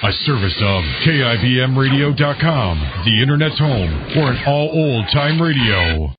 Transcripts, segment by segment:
A service of KIBMradio.com, the Internet's home for an all old-time radio.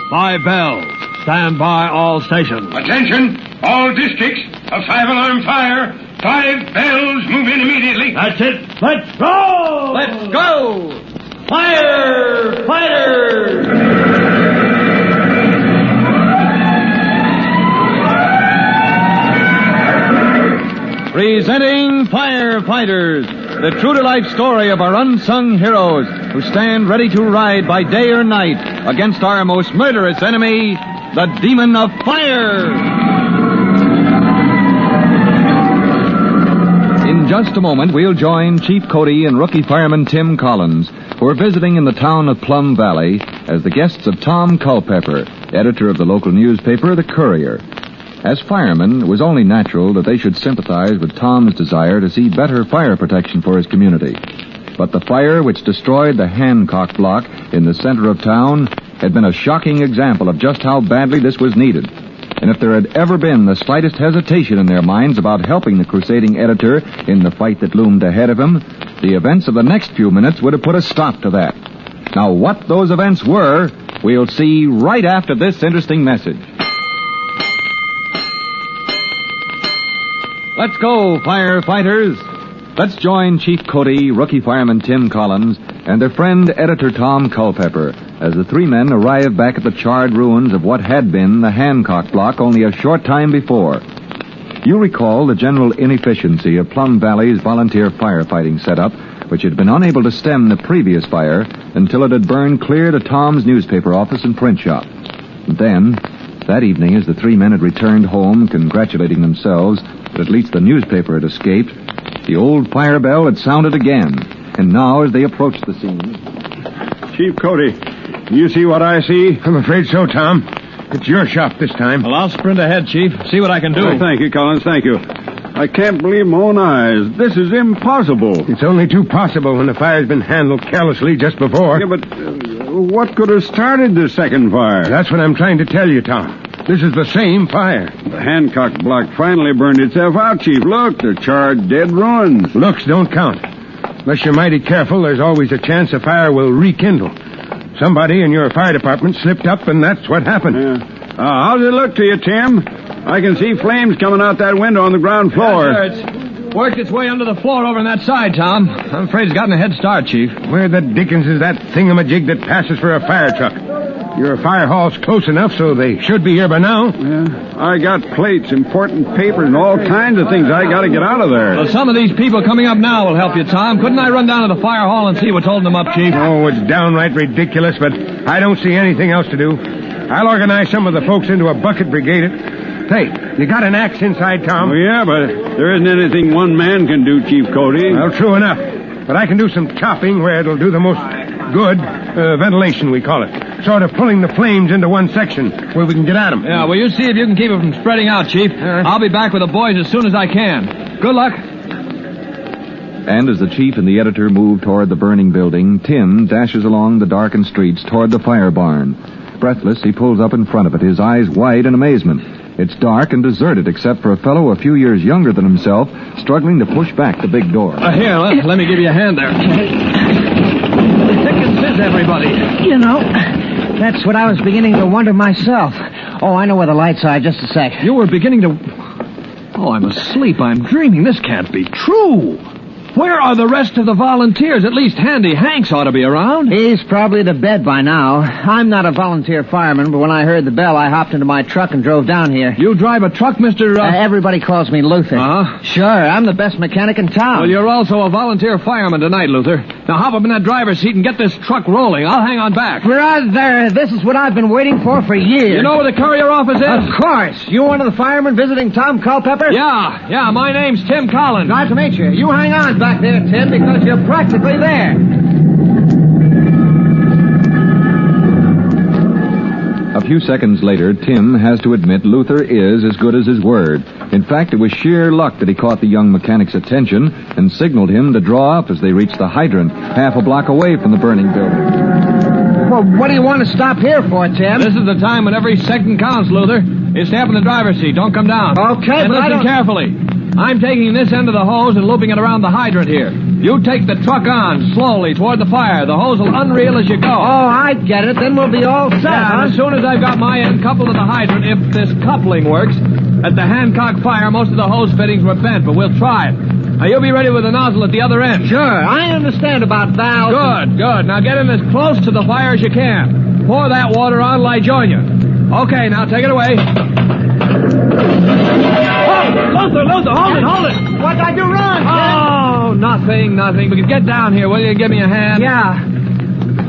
Five bells. Stand by all stations. Attention, all districts. A 5-alarm fire. 5 bells. Move in immediately. That's it. Let's go! Let's go! Firefighters! Presenting Firefighters, the true-to-life story of our unsung heroes who stand ready to ride by day or night against our most murderous enemy, the Demon of Fire. In just a moment, we'll join Chief Cody and rookie fireman Tim Collins, who are visiting in the town of Plum Valley as the guests of Tom Culpepper, editor of the local newspaper, The Courier. As firemen, it was only natural that they should sympathize with Tom's desire to see better fire protection for his community. But the fire which destroyed the Hancock block in the center of town had been a shocking example of just how badly this was needed. And if there had ever been the slightest hesitation in their minds about helping the crusading editor in the fight that loomed ahead of him, the events of the next few minutes would have put a stop to that. Now, what those events were, we'll see right after this interesting message. Let's go, firefighters. Let's join Chief Cody, rookie fireman Tim Collins, and their friend editor Tom Culpepper as the three men arrive back at the charred ruins of what had been the Hancock block only a short time before. You recall the general inefficiency of Plum Valley's volunteer firefighting setup, which had been unable to stem the previous fire until it had burned clear to Tom's newspaper office and print shop. And then, that evening, as the three men had returned home, congratulating themselves that at least the newspaper had escaped, the old fire bell had sounded again. And now, as they approached the scene... Chief Cody, you see what I see? I'm afraid so, Tom. It's your shop this time. Well, I'll sprint ahead, Chief. See what I can do. Oh, thank you, Collins. Thank you. I can't believe my own eyes. This is impossible. It's only too possible when the fire's been handled carelessly just before. Yeah, but what could have started the second fire? That's what I'm trying to tell you, Tom. This is the same fire. The Hancock block finally burned itself out, Chief. Look, the charred, dead ruins. Looks don't count. Unless you're mighty careful, there's always a chance a fire will rekindle. Somebody in your fire department slipped up, and that's what happened. Yeah. How's it look to you, Tim? I can see flames coming out that window on the ground floor. Yes, sir. It's worked its way under the floor over on that side, Tom. I'm afraid it's gotten a head start, Chief. Where the dickens is that thingamajig that passes for a fire truck? Your fire hall's close enough, so they should be here by now. Yeah, I got plates, important papers, and all kinds of things I got to get out of there. Well, some of these people coming up now will help you, Tom. Couldn't I run down to the fire hall and see what's holding them up, Chief? Oh, it's downright ridiculous, but I don't see anything else to do. I'll organize some of the folks into a bucket brigade. Hey, you got an axe inside, Tom? Oh, yeah, but there isn't anything one man can do, Chief Cody. Well, true enough. But I can do some chopping where it'll do the most good. Ventilation, we call it. Sort of pulling the flames into one section where we can get at them. Yeah, well, you see if you can keep it from spreading out, Chief. I'll be back with the boys as soon as I can. Good luck. And as the chief and the editor move toward the burning building, Tim dashes along the darkened streets toward the fire barn. Breathless, he pulls up in front of it, his eyes wide in amazement. It's dark and deserted except for a fellow a few years younger than himself struggling to push back the big door. Here, let me give you a hand there. The thickest is everybody. You know, that's what I was beginning to wonder myself. Oh, I know where the lights are. Just a sec. You were beginning to... Oh, I'm asleep. I'm dreaming. This can't be true. Where are the rest of the volunteers? At least Handy Hanks ought to be around. He's probably to bed by now. I'm not a volunteer fireman, but when I heard the bell, I hopped into my truck and drove down here. You drive a truck, Mr. Everybody calls me Luther. Uh-huh. Sure, I'm the best mechanic in town. Well, you're also a volunteer fireman tonight, Luther. Now hop up in that driver's seat and get this truck rolling. I'll hang on back. Brother, this is what I've been waiting for years. You know where the courier office is? Of course. You one of the firemen visiting Tom Culpepper? Yeah, my name's Tim Collins. Glad to meet you. You hang on back there, Tim, because you're practically there. A A few seconds later, Tim has to admit Luther is as good as his word. In fact, it was sheer luck that he caught the young mechanic's attention and signaled him to draw up as they reached the hydrant, half a block away from the burning building. Well, what do you want to stop here for, Tim? This is the time when every second counts, Luther. You stay up in the driver's seat. Don't come down. Okay, and but listen carefully. I'm taking this end of the hose and looping it around the hydrant here. You take the truck on, slowly, toward the fire. The hose will unreel as you go. Oh, I get it. Then we'll be all set, Yeah, and as soon as I've got my end coupled to the hydrant, if this coupling works, at the Hancock fire, most of the hose fittings were bent, but we'll try it. Now, you'll be ready with the nozzle at the other end. Sure, I understand about valves. Good. Now, get in as close to the fire as you can. Pour that water on till I join you. Okay, now, take it away. Luther, hold it. What'd I do wrong, Oh, nothing. But get down here, will you? Give me a hand. Yeah.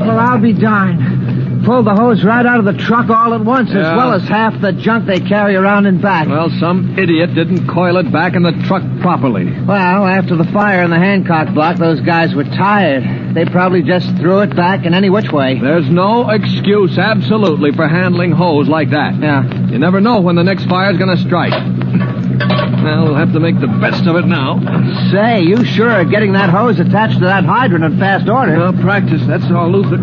Well, I'll be darned. Pulled the hose right out of the truck all at once, as well as half the junk they carry around and back. Well, some idiot didn't coil it back in the truck properly. Well, after the fire in the Hancock block, those guys were tired. They probably just threw it back in any which way. There's no excuse, absolutely, for handling hose like that. Yeah. You never know when the next fire's going to strike. Well, we'll have to make the best of it now. Say, you sure are getting that hose attached to that hydrant in fast order. Well, practice, that's all, Luther.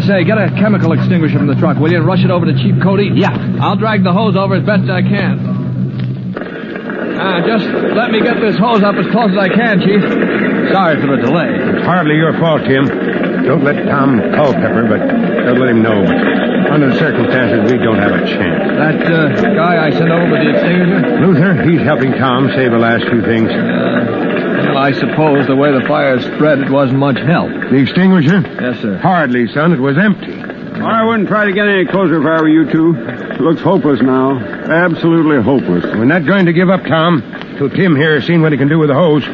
Say, get a chemical extinguisher from the truck, will you, and rush it over to Chief Cody? Yeah. I'll drag the hose over as best I can. Just let me get this hose up as close as I can, Chief. Sorry for the delay. It's hardly your fault, Tim. Don't let Tom Culpepper, but don't let him know. But under the circumstances, we don't have a chance. That guy I sent over with the extinguisher? Luther, he's helping Tom save the last few things. Well, I suppose the way the fire spread, it wasn't much help. The extinguisher? Yes, sir. Hardly, son. It was empty. I wouldn't try to get any closer if I were you two. It looks hopeless now. Absolutely hopeless. We're not going to give up, Tom, till Tim here has seen what he can do with the hose.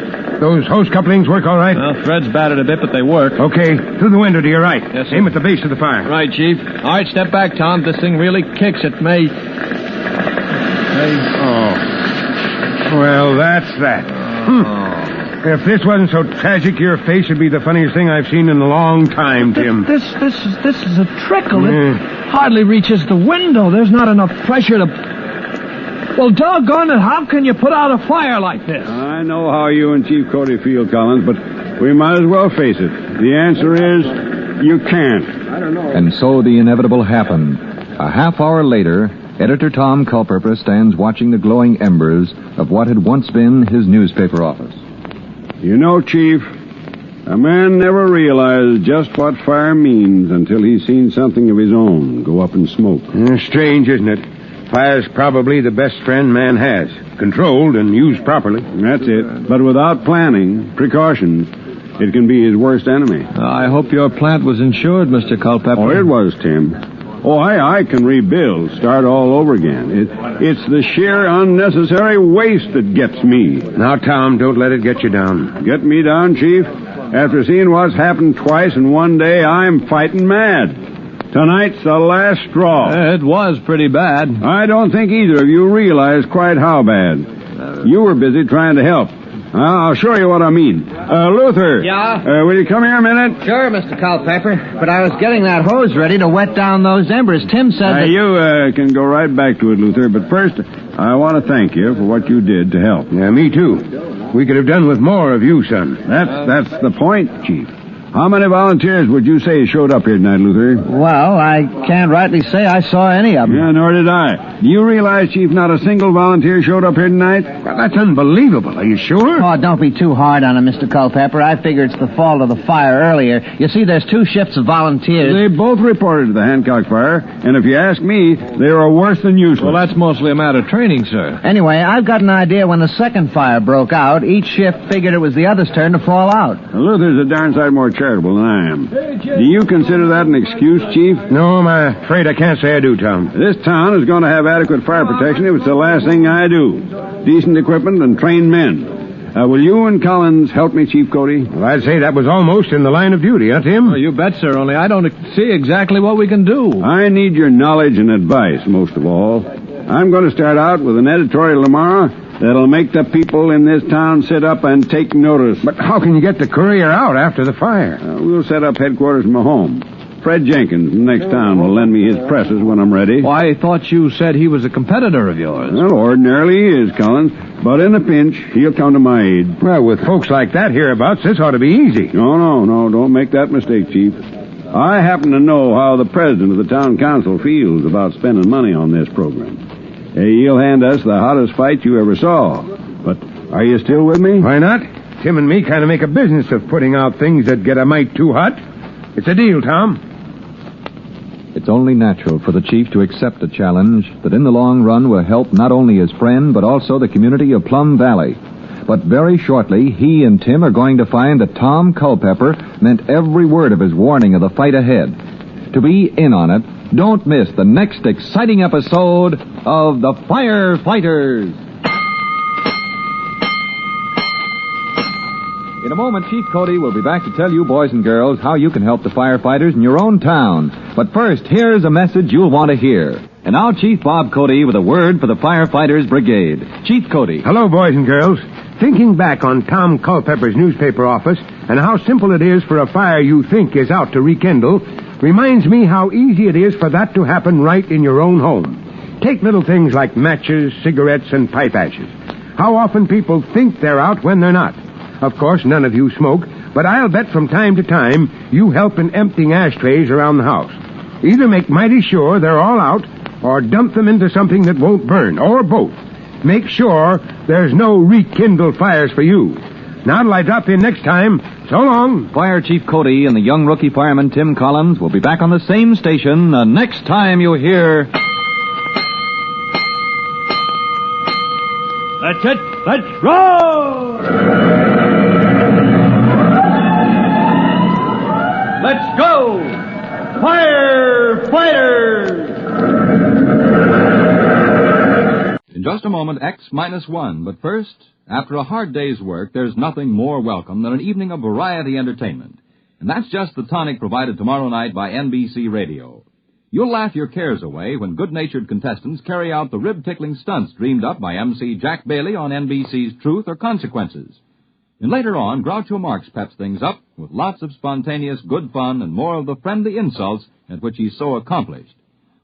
Those hose couplings work all right? Well, threads battered a bit, but they work. Okay. Through the window to your right. Yes, sir. Aim at the base of the fire. Right, Chief. All right, step back, Tom. This thing really kicks. It may... Oh. Well, that's that. If this wasn't so tragic, your face would be the funniest thing I've seen in a long time, Tim. This is a trickle. It hardly reaches the window. There's not enough pressure to... Well, doggone it, how can you put out a fire like this? I know how you and Chief Cody feel, Collins, but we might as well face it. The answer is, you can't. I don't know. And so the inevitable happened. A half hour later, Editor Tom Culpepper stands watching the glowing embers of what had once been his newspaper office. You know, Chief, a man never realizes just what fire means until he's seen something of his own go up in smoke. Strange, isn't it? Fire's probably the best friend man has. Controlled and used properly. That's it. But without planning, precautions, it can be his worst enemy. I hope your plant was insured, Mr. Culpepper. Oh, it was, Tim. Oh, I can rebuild, start all over again. It's the sheer unnecessary waste that gets me. Now, Tom, don't let it get you down. Get me down, Chief? After seeing what's happened twice in one day, I'm fighting mad. Tonight's the last straw. It was pretty bad. I don't think either of you realize quite how bad. You were busy trying to help. I'll show you what I mean. Luther. Yeah? Will you come here a minute? Sure, Mr. Culpepper. But I was getting that hose ready to wet down those embers. Tim said that... You can go right back to it, Luther. But first, I want to thank you for what you did to help. Yeah, me too. We could have done with more of you, son. That's the point, Chief. How many volunteers would you say showed up here tonight, Luther? Well, I can't rightly say I saw any of them. Yeah, nor did I. Do you realize, Chief, not a single volunteer showed up here tonight? Well, that's unbelievable. Are you sure? Oh, don't be too hard on him, Mr. Culpepper. I figure it's the fault of the fire earlier. You see, there's two shifts of volunteers. They both reported to the Hancock fire, and if you ask me, they were worse than useless. Well, that's mostly a matter of training, sir. Anyway, I've got an idea when the second fire broke out, each shift figured it was the other's turn to fall out. Well, Luther's a darn sight more charitable than I am. Do you consider that an excuse, Chief? No, I'm afraid I can't say I do, Tom. This town is going to have adequate fire protection if it's the last thing I do. Decent equipment and trained men. Will you and Collins help me, Chief Cody? Well, I'd say that was almost in the line of duty, huh, Tim? Oh, you bet, sir, only I don't see exactly what we can do. I need your knowledge and advice, most of all. I'm going to start out with an editorial tomorrow that'll make the people in this town sit up and take notice. But how can you get the courier out after the fire? We'll set up headquarters in my home. Fred Jenkins from next town will lend me his presses when I'm ready. Well, I thought you said he was a competitor of yours. Well, ordinarily he is, Collins. But in a pinch, he'll come to my aid. Well, with folks like that hereabouts, this ought to be easy. No, don't make that mistake, Chief. I happen to know how the president of the town council feels about spending money on this program. He'll hand us the hottest fight you ever saw. But are you still with me? Why not? Tim and me kind of make a business of putting out things that get a mite too hot. It's a deal, Tom. It's only natural for the chief to accept a challenge that in the long run will help not only his friend, but also the community of Plum Valley. But very shortly, he and Tim are going to find that Tom Culpepper meant every word of his warning of the fight ahead. To be in on it, don't miss the next exciting episode of The Firefighters. In a moment, Chief Cody will be back to tell you, boys and girls, how you can help the firefighters in your own town. But first, here's a message you'll want to hear. And now, Chief Bob Cody with a word for the Firefighters Brigade. Chief Cody. Hello, boys and girls. Thinking back on Tom Culpepper's newspaper office and how simple it is for a fire you think is out to rekindle reminds me how easy it is for that to happen right in your own home. Take little things like matches, cigarettes, and pipe ashes. How often people think they're out when they're not. Of course, none of you smoke, but I'll bet from time to time you help in emptying ashtrays around the house. Either make mighty sure they're all out, or dump them into something that won't burn, or both. Make sure there's no rekindled fires for you. Now till I drop in next time, so long. Fire Chief Cody and the young rookie fireman Tim Collins will be back on the same station next time you hear... That's it. Let's roll! Let's go! Firefighters! In just a moment, X-1. But first, after a hard day's work, there's nothing more welcome than an evening of variety entertainment. And that's just the tonic provided tomorrow night by NBC Radio. You'll laugh your cares away when good-natured contestants carry out the rib-tickling stunts dreamed up by MC Jack Bailey on NBC's Truth or Consequences. And later on, Groucho Marx peps things up with lots of spontaneous good fun and more of the friendly insults at which he's so accomplished.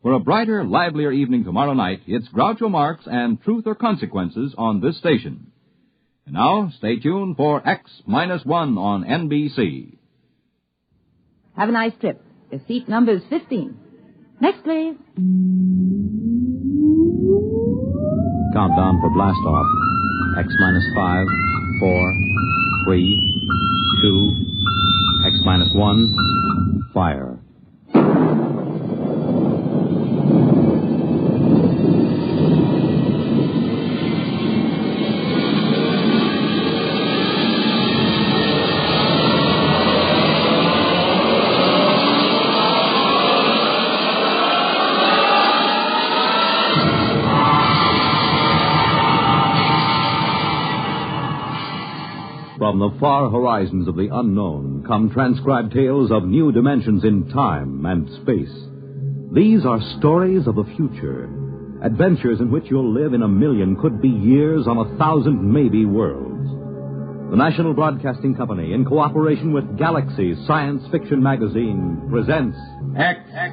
For a brighter, livelier evening tomorrow night, it's Groucho Marx and Truth or Consequences on this station. And now, stay tuned for X-1 on NBC. Have a nice trip. Your seat number is 15. Next, please. Countdown for blast off. X-5, 4, 3, 2, X-1, fire. From the far horizons of the unknown come transcribed tales of new dimensions in time and space. These are stories of the future, adventures in which you'll live in a million, could be years, on 1,000 maybe worlds. The National Broadcasting Company, in cooperation with Galaxy Science Fiction Magazine, presents X-1.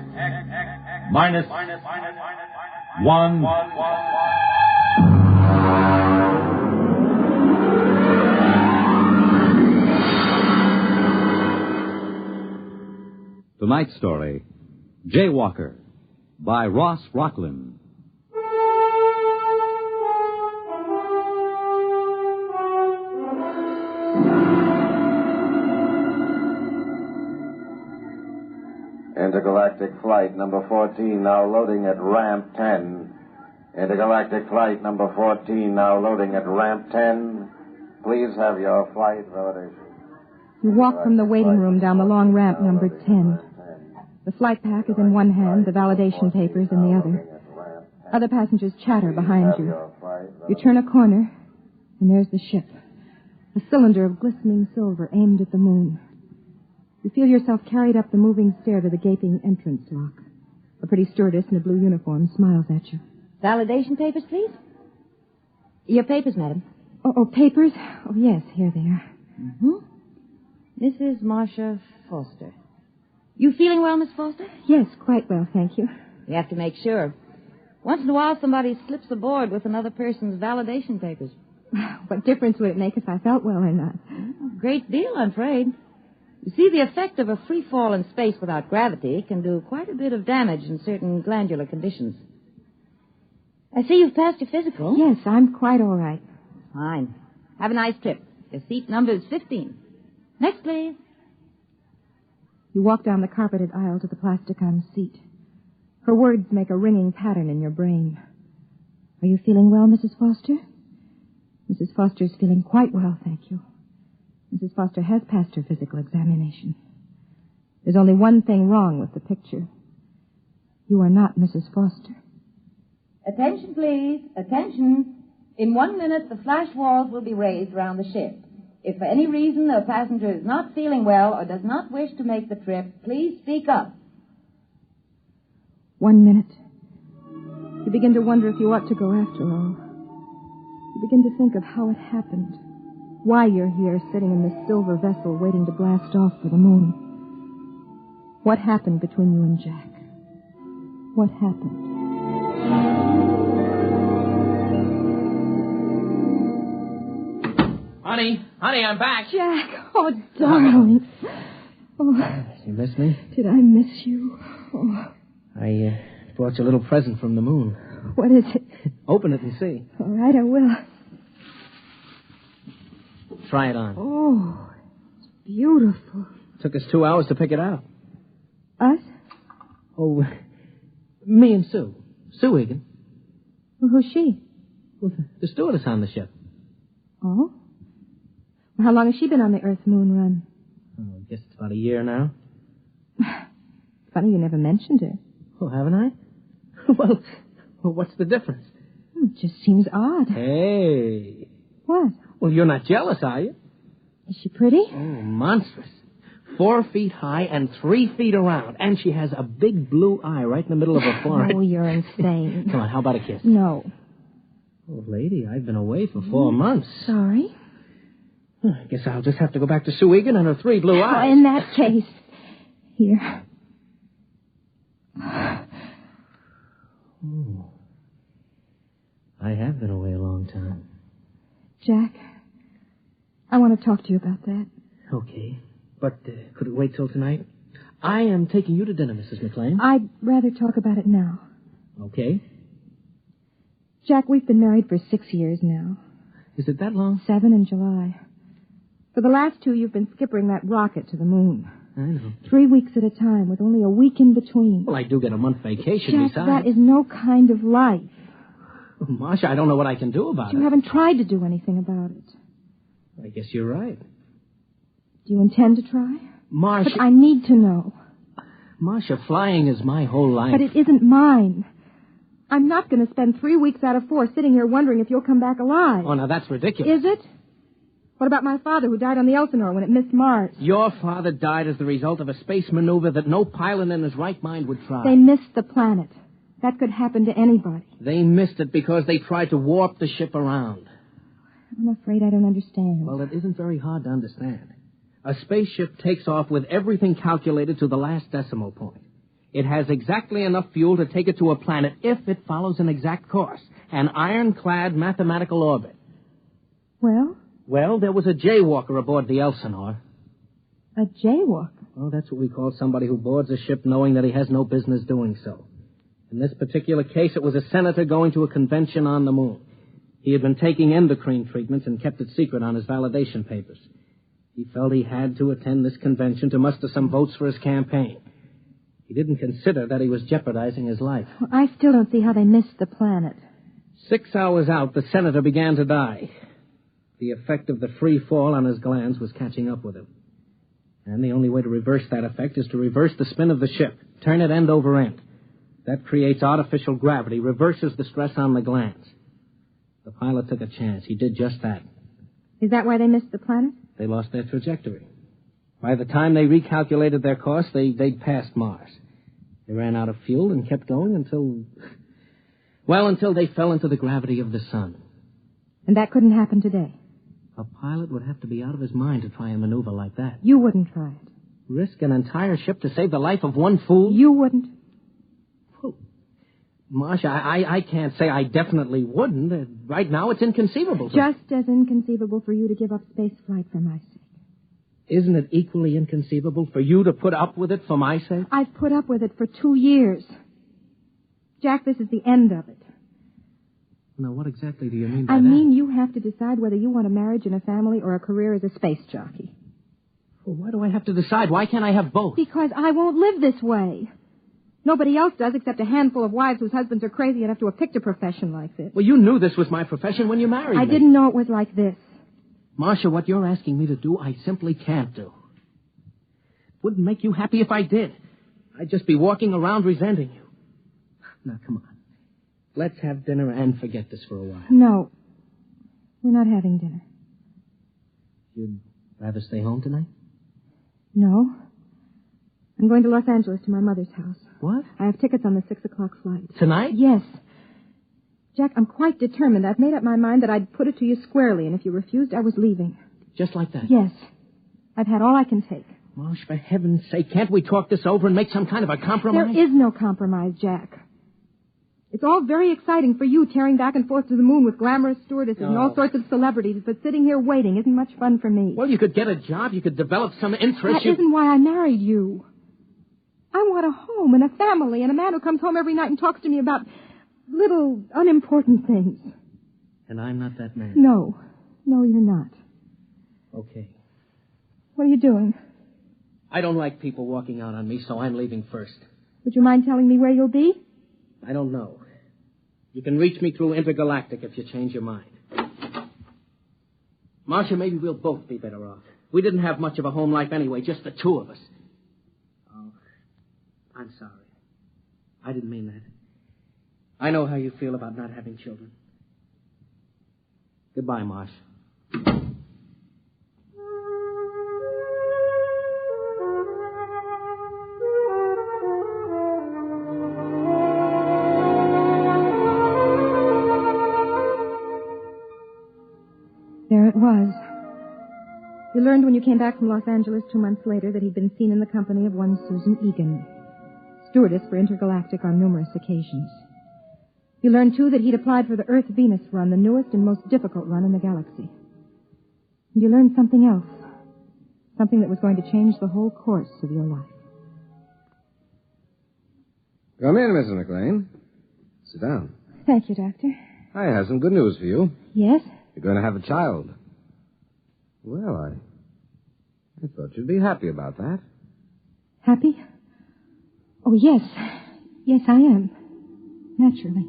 Tonight's story, Jaywalker, by Ross Rocklin. Intergalactic flight number 14 now loading at ramp 10. Intergalactic flight number 14 now loading at ramp 10. Please have your flight validation. You walk from the waiting room down the long ramp numbered 10. The flight pack is in one hand, the validation papers in the other. Other passengers chatter behind you. You turn a corner, and there's the ship. A cylinder of glistening silver aimed at the moon. You feel yourself carried up the moving stair to the gaping entrance lock. A pretty stewardess in a blue uniform smiles at you. Validation papers, please? Your papers, madam. Oh, papers? Oh, yes, here they are. Mm-hmm. Mrs. Marcia Foster. You feeling well, Miss Foster? Yes, quite well, thank you. We have to make sure. Once in a while, somebody slips aboard with another person's validation papers. What difference would it make if I felt well or not? A great deal, I'm afraid. You see, the effect of a free fall in space without gravity can do quite a bit of damage in certain glandular conditions. I see you've passed your physical. Yes, I'm quite all right. Fine. Have a nice trip. Your seat number is 15. Next, please. You walk down the carpeted aisle to the plastic on the seat. Her words make a ringing pattern in your brain. Are you feeling well, Mrs. Foster? Mrs. Foster's feeling quite well, thank you. Mrs. Foster has passed her physical examination. There's only one thing wrong with the picture. You are not Mrs. Foster. Attention, please. Attention. In 1 minute, the flash walls will be raised around the ship. If for any reason the passenger is not feeling well or does not wish to make the trip, please speak up. 1 minute. You begin to wonder if you ought to go after all. You begin to think of how it happened. Why you're here, sitting in this silver vessel, waiting to blast off for the moon. What happened between you and Jack? What happened? Honey, I'm back. Jack, oh, darling. Oh, You miss me? did I miss you? Oh, I brought you a little present from the moon. what is it? Open it and see. All right, I will. Try it on. Oh, it's beautiful. Took us 2 hours to pick it out. Us? Oh, me and Sue. Sue Egan. Well, who's she? Well, the stewardess on the ship. Oh? Well, how long has she been on the Earth-Moon run? Oh, I guess it's about a year now. Funny you never mentioned her. Oh, haven't I? Well, what's the difference? It just seems odd. Hey. What? Well, you're not jealous, are you? Is she pretty? Oh, monstrous. 4 feet high and 3 feet around. And she has a big blue eye right in the middle of her forehead. Oh, you're insane. Come on, how about a kiss? No. Oh, lady, I've been away for 4 months. Sorry. I guess I'll just have to go back to Sue Egan and her 3 blue eyes. Oh, in that case. Here. Oh. I have been away a long time. Jack, I want to talk to you about that. Okay. But could it wait till tonight? I am taking you to dinner, Mrs. McLean. I'd rather talk about it now. Okay. Jack, we've been married for 6 years now. Is it that long? 7 in July. For the last 2, you've been skippering that rocket to the moon. I know. 3 weeks at a time, with only a week in between. Well, I do get a month vacation Jack, besides. that is no kind of life. Oh, Marcia, I don't know what I can do about You it. haven't tried to do anything about it. I guess you're right. Do you intend to try? Marcia... But I need to know. Marcia, flying is my whole life. But it isn't mine. I'm not going to spend 3 weeks out of 4 sitting here wondering if you'll come back alive. Oh, now that's ridiculous. Is it? What about my father who died on the Elsinore when it missed Mars? Your father died as the result of a space maneuver that no pilot in his right mind would try. They missed the planet. That could happen to anybody. They missed it because they tried to warp the ship around. I'm afraid I don't understand. Well, it isn't very hard to understand. A spaceship takes off with everything calculated to the last decimal point. It has exactly enough fuel to take it to a planet if it follows an exact course, an ironclad mathematical orbit. Well? Well, there was a Jaywalker aboard the Elsinore. A jaywalker? Oh, that's what we call somebody who boards a ship knowing that he has no business doing so. In this particular case, it was a senator going to a convention on the moon. He had been taking endocrine treatments and kept it secret on his validation papers. He felt he had to attend this convention to muster some votes for his campaign. He didn't consider that he was jeopardizing his life. Well, I still don't see how they missed the planet. 6 hours out, the senator began to die. The effect of the free fall on his glands was catching up with him. And the only way to reverse that effect is to reverse the spin of the ship, turn it end over end. That creates artificial gravity, reverses the stress on the glands. The pilot took a chance. He did just that. Is that why they missed the planet? They lost their trajectory. By the time they recalculated their course, they'd passed Mars. They ran out of fuel and kept going until they fell into the gravity of the sun. And that couldn't happen today? A pilot would have to be out of his mind to try a maneuver like that. You wouldn't try it? Risk an entire ship to save the life of one fool? You wouldn't. Well, Marcia, I can't say I definitely wouldn't. Right now, it's inconceivable. Just as inconceivable for you to give up space flight for my sake. Isn't it equally inconceivable for you to put up with it for my sake? I've put up with it for 2 years. Jack, this is the end of it. Now, what exactly do you mean by that? I mean you have to decide whether you want a marriage and a family or a career as a space jockey. Well, why do I have to decide? Why can't I have both? Because I won't live this way. Nobody else does except a handful of wives whose husbands are crazy enough to have picked a profession like this. Well, you knew this was my profession when you married me. I didn't know it was like this. Marcia, what you're asking me to do, I simply can't do. It wouldn't make you happy if I did. I'd just be walking around resenting you. Now, come on. Let's have dinner and forget this for a while. No. We're not having dinner. You'd rather stay home tonight? No. I'm going to Los Angeles to my mother's house. What? I have tickets on the 6:00 flight. Tonight? Yes. Jack, I'm quite determined. I've made up my mind that I'd put it to you squarely, and if you refused, I was leaving. Just like that? Yes. I've had all I can take. Marsh, for heaven's sake, can't we talk this over and make some kind of a compromise? There is no compromise, Jack. It's all very exciting for you, tearing back and forth to the moon with glamorous stewardesses and all sorts of celebrities, but sitting here waiting isn't much fun for me. Well, you could get a job, you could develop some interest. That isn't why I married you. I want a home and a family and a man who comes home every night and talks to me about little, unimportant things. And I'm not that man. No. No, you're not. Okay. What are you doing? I don't like people walking out on me, so I'm leaving first. Would you mind telling me where you'll be? I don't know. You can reach me through Intergalactic if you change your mind. Marcia, maybe we'll both be better off. We didn't have much of a home life anyway, just the two of us. Oh, I'm sorry. I didn't mean that. I know how you feel about not having children. Goodbye, Marsh. There it was. You learned when you came back from Los Angeles 2 months later that he'd been seen in the company of one Susan Egan, stewardess for Intergalactic on numerous occasions. You learned, too, that he'd applied for the Earth-Venus run, the newest and most difficult run in the galaxy. And you learned something else, something that was going to change the whole course of your life. Come in, Mrs. McLean. Sit down. Thank you, Doctor. I have some good news for you. Yes? You're going to have a child. Well, I thought you'd be happy about that. Happy? Oh, yes. Yes, I am. Naturally.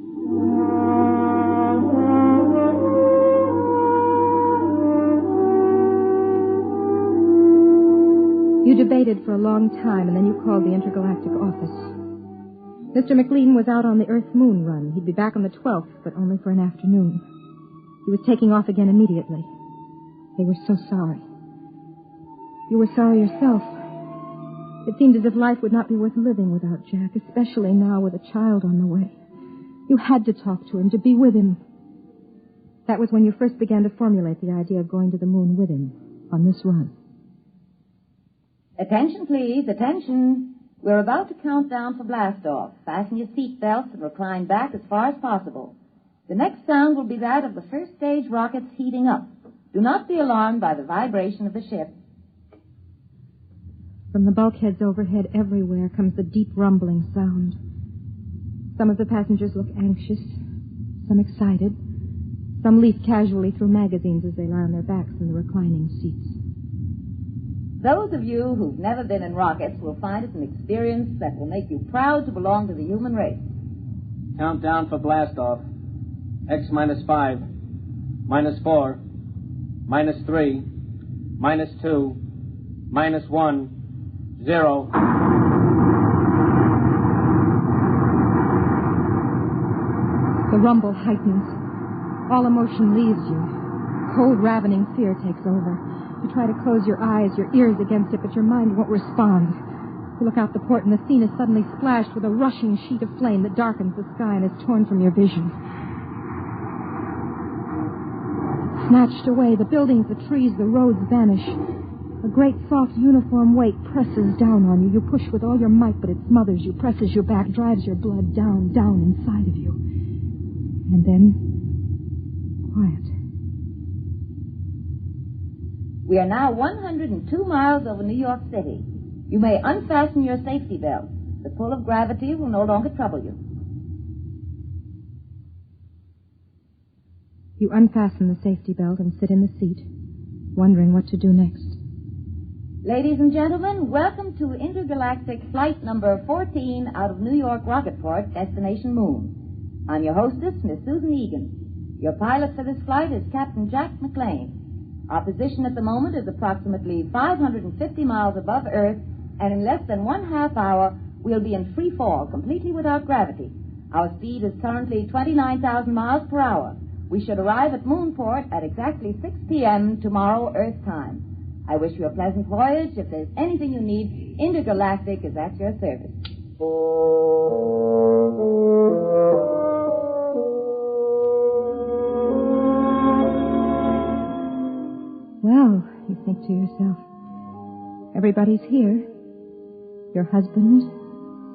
You debated for a long time, and then you called the Intergalactic office. Mr. McLean was out on the Earth-Moon run. He'd be back on the 12th, but only for an afternoon. He was taking off again immediately. They were so sorry. You were sorry yourself. It seemed as if life would not be worth living without Jack, especially now with a child on the way. You had to talk to him, to be with him. That was when you first began to formulate the idea of going to the moon with him on this run. Attention, please. Attention. We're about to count down for blast-off. Fasten your seat belts and recline back as far as possible. The next sound will be that of the first stage rockets heating up. Do not be alarmed by the vibration of the ship. From the bulkheads overhead everywhere comes the deep rumbling sound. Some of the passengers look anxious, some excited. Some leaf casually through magazines as they lie on their backs in the reclining seats. Those of you who've never been in rockets will find it an experience that will make you proud to belong to the human race. Countdown for blast-off. X -5, -4, -3, -2, -1, 0. The rumble heightens. All emotion leaves you. Cold, ravening fear takes over. You try to close your eyes, your ears against it, but your mind won't respond. You look out the port and the scene is suddenly splashed with a rushing sheet of flame that darkens the sky and is torn from your vision. Snatched away, the buildings, the trees, the roads vanish. A great soft uniform weight presses down on you. You push with all your might, but it smothers you, presses your back, drives your blood down, down inside of you. And then, quiet. We are now 102 miles over New York City. You may unfasten your safety belt. The pull of gravity will no longer trouble you. You unfasten the safety belt and sit in the seat, wondering what to do next. Ladies and gentlemen, welcome to intergalactic flight number 14 out of New York Rocketport, destination Moon. I'm your hostess, Miss Susan Egan. Your pilot for this flight is Captain Jack McLean. Our position at the moment is approximately 550 miles above Earth, and in less than 1/2 hour, we'll be in free fall, completely without gravity. Our speed is currently 29,000 miles per hour. We should arrive at Moonport at exactly 6 p.m. tomorrow, Earth time. I wish you a pleasant voyage. If there's anything you need, Intergalactic is at your service. Well, you think to yourself, everybody's here. Your husband,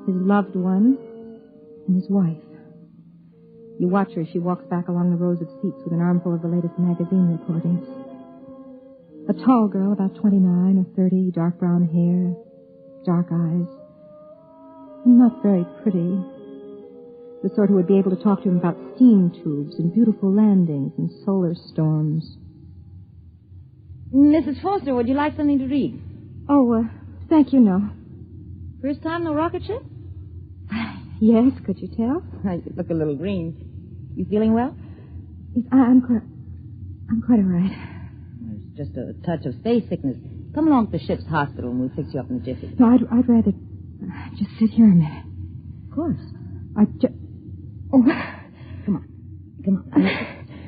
his loved one, and his wife. You watch her as she walks back along the rows of seats with an armful of the latest magazine reportings. A tall girl, about 29 or 30, dark brown hair, dark eyes, and not very pretty. The sort who would be able to talk to him about steam tubes and beautiful landings and solar storms. Mrs. Foster, would you like something to read? Oh, thank you, no. First time no rocket ship? Yes, could you tell? You look a little green. You feeling well? Yes, I'm quite all right. There's just a touch of space sickness. Come along to the ship's hospital and we'll fix you up in a jiffy. No, I'd rather just sit here a minute. Of course. Oh. Come on.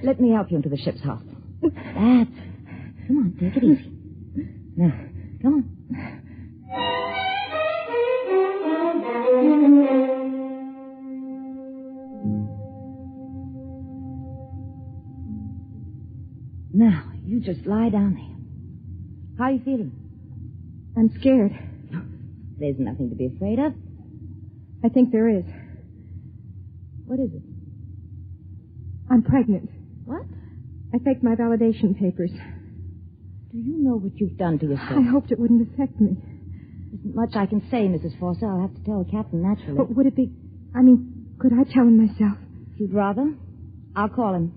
Let me help you into the ship's hospital. That's... Come on, take it easy. Now, come on. Now, you just lie down there. How are you feeling? I'm scared. There's nothing to be afraid of. I think there is. What is it? I'm pregnant. What? I faked my validation papers. Do you know what you've done to yourself? I hoped it wouldn't affect me. There isn't much I can say, Mrs. Foster. I'll have to tell the captain naturally. But would it be... could I tell him myself? If you'd rather, I'll call him.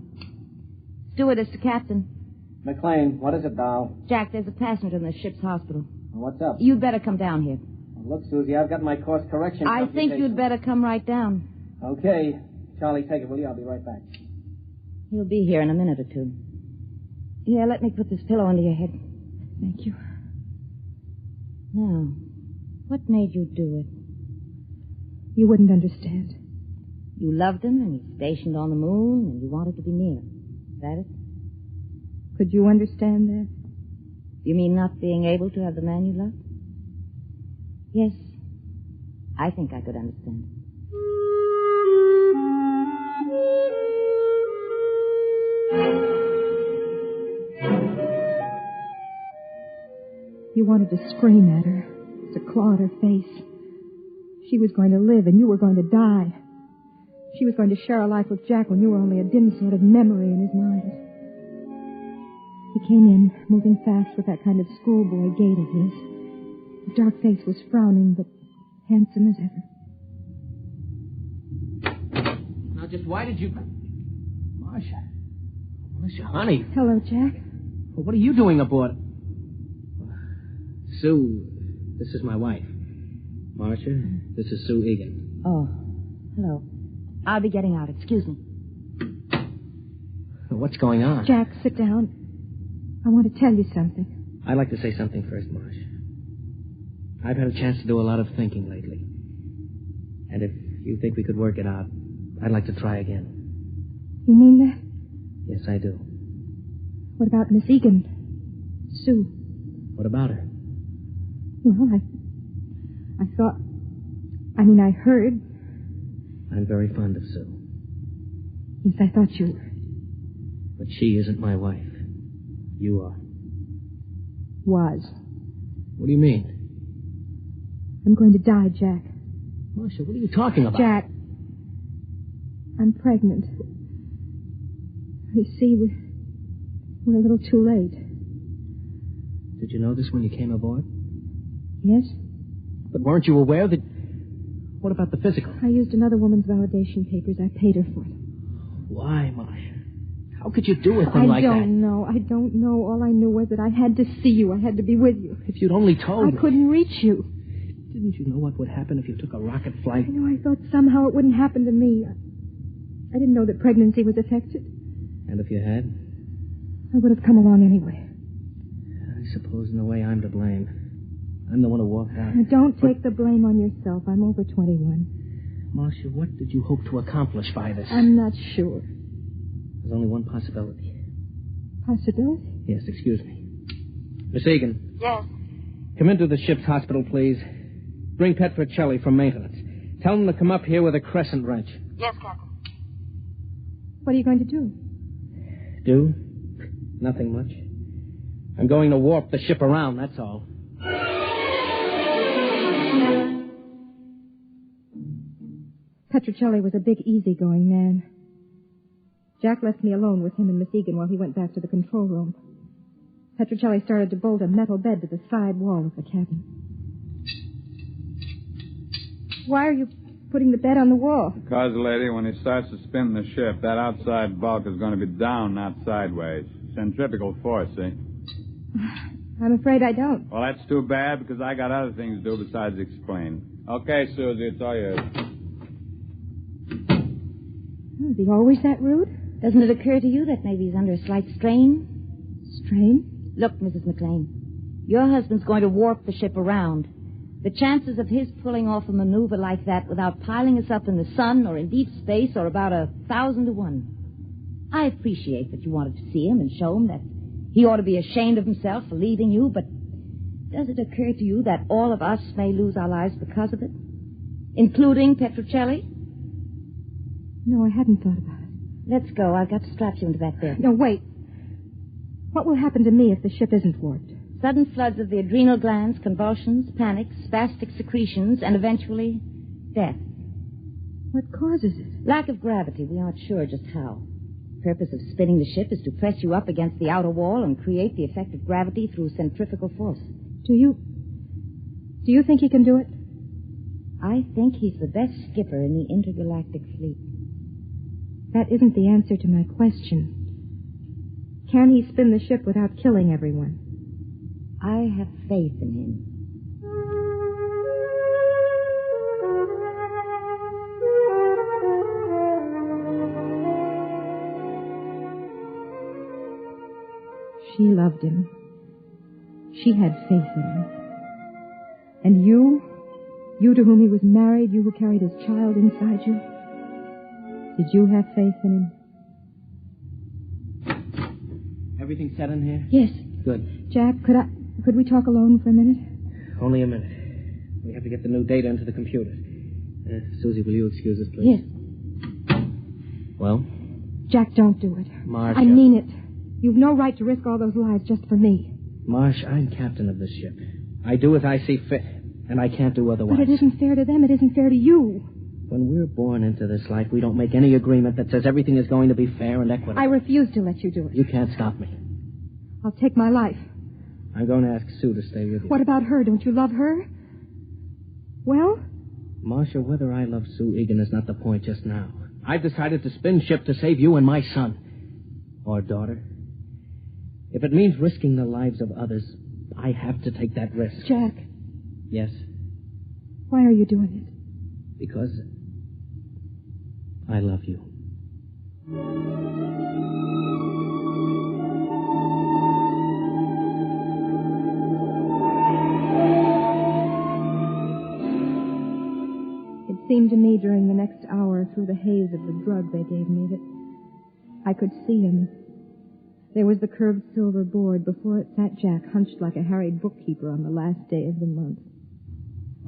Stewardess to captain. McLean, what is it, doll? Jack, there's a passenger in the ship's hospital. What's up? You'd better come down here. Well, look, Susie, I've got my course correction. I think you'd better come right down. Okay. Charlie, take it, will you? I'll be right back. He'll be here in a minute or two. Here, let me put this pillow under your head. Thank you. Now, what made you do it? You wouldn't understand. You loved him, and he's stationed on the moon, and you wanted to be near him. Is that it? Could you understand that? You mean not being able to have the man you love? Yes. I think I could understand. You wanted to scream at her, to claw at her face. She was going to live, and you were going to die. She was going to share a life with Jack when you were only a dim sort of memory in his mind. He came in, moving fast with that kind of schoolboy gait of his. His dark face was frowning, but handsome as ever. Now, just why did you... Marcia, honey. Hello, Jack. Well, what are you doing aboard? Sue, this is my wife. Marcia, this is Sue Egan. Oh, hello. I'll be getting out. Excuse me. What's going on? Jack, sit down. I want to tell you something. I'd like to say something first, Marcia. I've had a chance to do a lot of thinking lately. And if you think we could work it out, I'd like to try again. You mean that? Yes, I do. What about Miss Egan? Sue. What about her? Well, I thought... I heard... I'm very fond of Sue. Yes, I thought you were. But she isn't my wife. You are. Was. What do you mean? I'm going to die, Jack. Marcia, what are you talking about? Jack, I'm pregnant. You see, we're a little too late. Did you know this when you came aboard? Yes? But weren't you aware that... What about the physical? I used another woman's validation papers. I paid her for them. Why, Marcia? How could you do a thing like that? I don't know. All I knew was that I had to see you. I had to be with you. If you'd only told me. I couldn't reach you. Didn't you know what would happen if you took a rocket flight? I thought somehow it wouldn't happen to me. I didn't know that pregnancy was affected. And if you had? I would have come along anyway. I suppose in a way I'm to blame. I'm the one who walked out. Now, don't take the blame on yourself. I'm over 21. Marcia, what did you hope to accomplish by this? I'm not sure. There's only one possibility. Possibility? Yes, excuse me. Miss Egan. Yes. Come into the ship's hospital, please. Bring Petrocelli from maintenance. Tell them to come up here with a crescent wrench. Yes, Captain. What are you going to do? Do? Nothing much. I'm going to warp the ship around, that's all. Petrocelli was a big, easygoing man. Jack left me alone with him and Miss Egan while he went back to the control room. Petrocelli started to bolt a metal bed to the side wall of the cabin. Why are you putting the bed on the wall? Because, lady, when he starts to spin the ship, that outside bulk is going to be down, not sideways. Centrifugal force, see? I'm afraid I don't. Well, that's too bad, because I got other things to do besides explain. Okay, Susie, it's all yours. Is he always that rude? Doesn't it occur to you that maybe he's under a slight strain? Strain? Look, Mrs. McLean, your husband's going to warp the ship around. The chances of his pulling off a maneuver like that without piling us up in the sun or in deep space are about 1,000 to 1. I appreciate that you wanted to see him and show him that he ought to be ashamed of himself for leaving you, but does it occur to you that all of us may lose our lives because of it? Including Petrocelli? No, I hadn't thought about it. Let's go. I've got to strap you into that bed. No, wait. What will happen to me if the ship isn't warped? Sudden floods of the adrenal glands, convulsions, panics, spastic secretions, and eventually death. What causes it? Lack of gravity. We aren't sure just how. The purpose of spinning the ship is to press you up against the outer wall and create the effect of gravity through centrifugal force. Do you think he can do it? I think he's the best skipper in the intergalactic fleet. That isn't the answer to my question. Can he spin the ship without killing everyone? I have faith in him. She loved him. She had faith in him. And you to whom he was married, you who carried his child inside you, did you have faith in him? Everything set in here? Yes. Good. Jack, could we talk alone for a minute? Only a minute. We have to get the new data into the computer. Susie, will you excuse us, please? Yes. Well? Jack, don't do it. Marcia. I mean it. You've no right to risk all those lives just for me. Marsh, I'm captain of this ship. I do as I see fit, and I can't do otherwise. But it isn't fair to them. It isn't fair to you. When we're born into this life, we don't make any agreement that says everything is going to be fair and equitable. I refuse to let you do it. You can't stop me. I'll take my life. I'm going to ask Sue to stay with you. What about her? Don't you love her? Well? Marcia, whether I love Sue Egan is not the point just now. I've decided to spin ship to save you and my son. Or daughter. If it means risking the lives of others, I have to take that risk. Jack. Yes? Why are you doing it? Because I love you. It seemed to me during the next hour through the haze of the drug they gave me that I could see him. There was the curved silver board. Before it sat Jack, hunched like a harried bookkeeper on the last day of the month.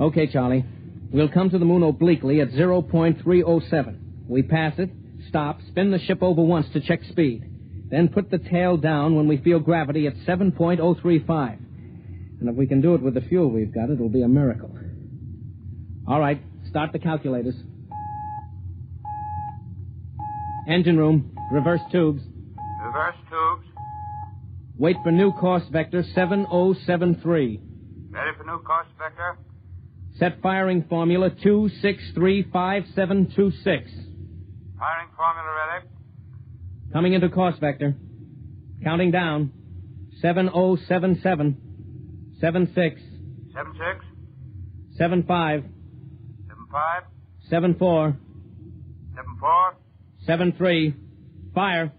Okay, Charlie. We'll come to the moon obliquely at 0.307. We pass it, stop, spin the ship over once to check speed. Then put the tail down when we feel gravity at 7.035. And if we can do it with the fuel we've got, it'll be a miracle. All right, start the calculators. Engine room, reverse tubes. Reverse tubes. Wait for new course vector 7073. Ready for new course vector. Set firing formula 2635726. Firing formula ready. Coming into course vector. Counting down. 7077. 76. 76. 75. 75. 74. 74. 73. Fire.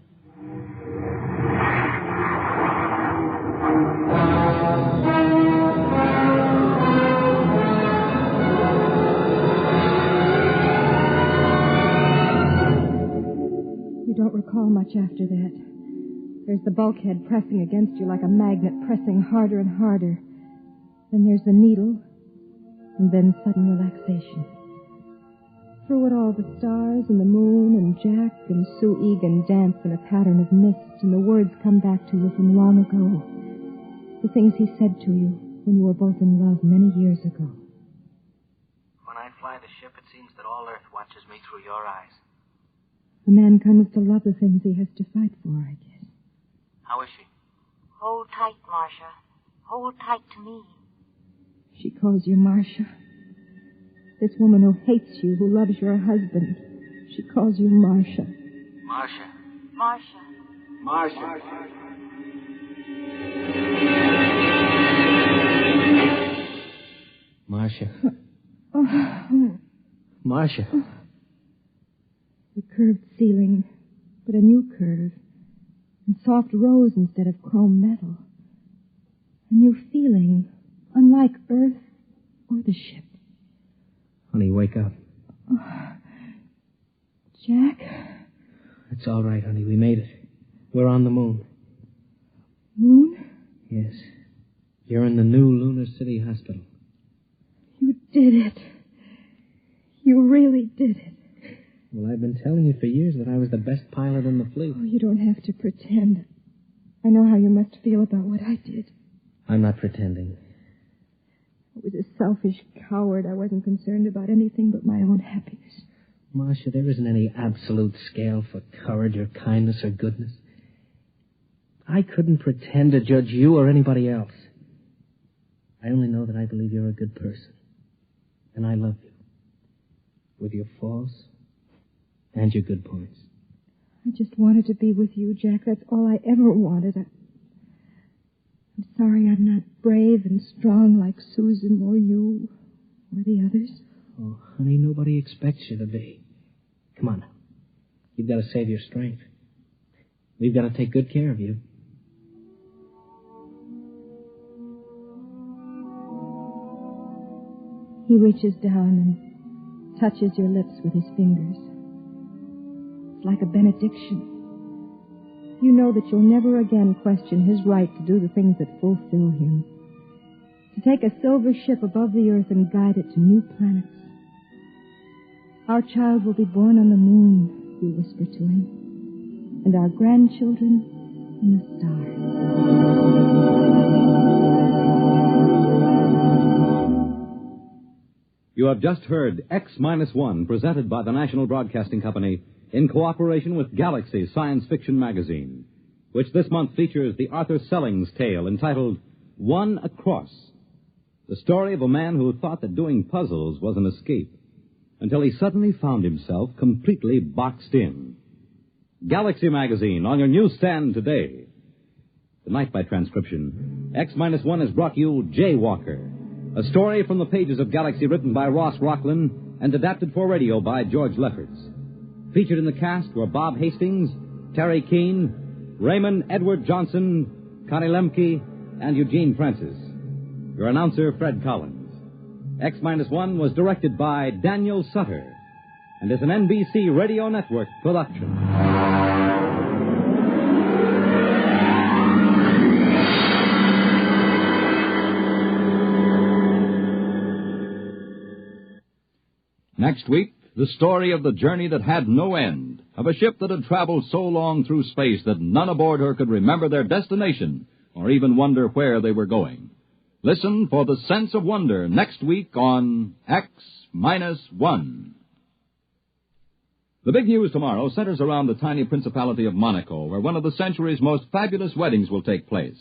You don't recall much after that. There's the bulkhead pressing against you like a magnet, pressing harder and harder. Then there's the needle, and then sudden relaxation. Through it all, the stars and the moon and Jack and Sue Egan dance in a pattern of mist, and the words come back to you from long ago. The things he said to you when you were both in love many years ago. When I fly the ship, it seems that all Earth watches me through your eyes. A man comes to love the things he has to fight for, I guess. How is she? Hold tight, Marcia. Hold tight to me. She calls you Marcia. This woman who hates you, who loves your husband, she calls you Marcia. Marcia. Marcia. Marcia. Marcia. Oh. Marcia. The curved ceiling, but a new curve. And soft rose instead of chrome metal. A new feeling, unlike Earth or the ship. Honey, wake up. Oh. Jack? It's all right, honey. We made it. We're on the moon. Moon? Yes. You're in the new Lunar City Hospital. You did it. You really did it. Well, I've been telling you for years that I was the best pilot in the fleet. Oh, you don't have to pretend. I know how you must feel about what I did. I'm not pretending. I was a selfish coward. I wasn't concerned about anything but my own happiness. Marcia, there isn't any absolute scale for courage or kindness or goodness. I couldn't pretend to judge you or anybody else. I only know that I believe you're a good person. And I love you. With your faults and your good points. I just wanted to be with you, Jack. That's all I ever wanted. I'm sorry I'm not brave and strong like Susan or you or the others. Oh, honey, nobody expects you to be. Come on now. You've got to save your strength. We've got to take good care of you. He reaches down and touches your lips with his fingers. It's like a benediction. You know that you'll never again question his right to do the things that fulfill him. To take a silver ship above the earth and guide it to new planets. Our child will be born on the moon, you whisper to him. And our grandchildren in the stars. You have just heard X-1, presented by the National Broadcasting Company in cooperation with Galaxy Science Fiction Magazine, which this month features the Arthur Sellings tale entitled One Across, the story of a man who thought that doing puzzles was an escape, until he suddenly found himself completely boxed in. Galaxy Magazine on your newsstand today. Tonight, by transcription, X-1 has brought you Jaywalker, a story from the pages of Galaxy written by Ross Rocklin and adapted for radio by George Lefferts. Featured in the cast were Bob Hastings, Terry Keane, Raymond Edward Johnson, Connie Lemke, and Eugene Francis. Your announcer, Fred Collins. X-1 was directed by Daniel Sutter and is an NBC Radio Network production. Next week, the story of the journey that had no end, of a ship that had traveled so long through space that none aboard her could remember their destination or even wonder where they were going. Listen for the Sense of Wonder next week on X-1. The big news tomorrow centers around the tiny principality of Monaco, where one of the century's most fabulous weddings will take place.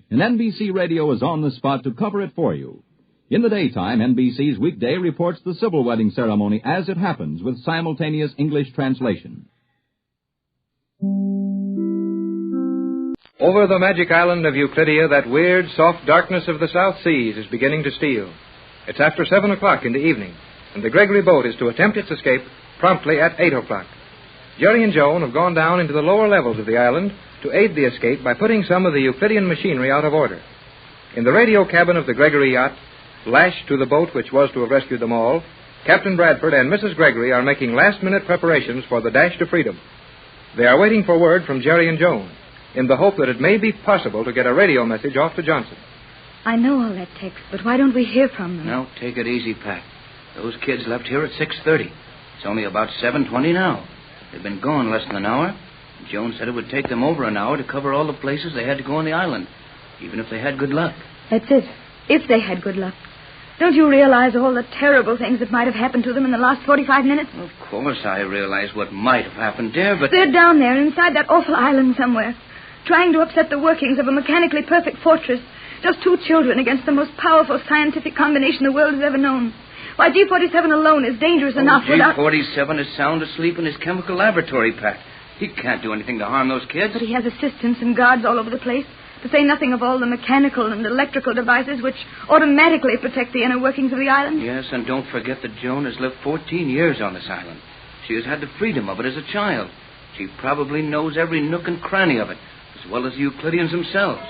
And NBC Radio is on the spot to cover it for you. In the daytime, NBC's Weekday reports the civil wedding ceremony as it happens with simultaneous English translation. Over the magic island of Euclidia, that weird, soft darkness of the South Seas is beginning to steal. It's after 7 o'clock in the evening, and the Gregory boat is to attempt its escape promptly at 8 o'clock. Jerry and Joan have gone down into the lower levels of the island to aid the escape by putting some of the Euclidean machinery out of order. In the radio cabin of the Gregory yacht, lashed to the boat which was to have rescued them all, Captain Bradford and Mrs. Gregory are making last-minute preparations for the dash to freedom. They are waiting for word from Jerry and Joan, in the hope that it may be possible to get a radio message off to Johnson. I know all that, Tex, but why don't we hear from them? Now, take it easy, Pat. Those kids left here at 6:30. It's only about 7:20 now. They've been gone less than an hour. Joan said it would take them over an hour to cover all the places they had to go on the island, even if they had good luck. That's it. If they had good luck. Don't you realize all the terrible things that might have happened to them in the last 45 minutes? Of course I realize what might have happened there, but... They're down there inside that awful island somewhere, trying to upset the workings of a mechanically perfect fortress. Just two children against the most powerful scientific combination the world has ever known. Why, G47 alone is dangerous enough without... G47 is sound asleep in his chemical laboratory, Pat. He can't do anything to harm those kids. But he has assistants and guards all over the place, to say nothing of all the mechanical and electrical devices which automatically protect the inner workings of the island. Yes, and don't forget that Joan has lived 14 years on this island. She has had the freedom of it as a child. She probably knows every nook and cranny of it, as well as the Euclideans themselves.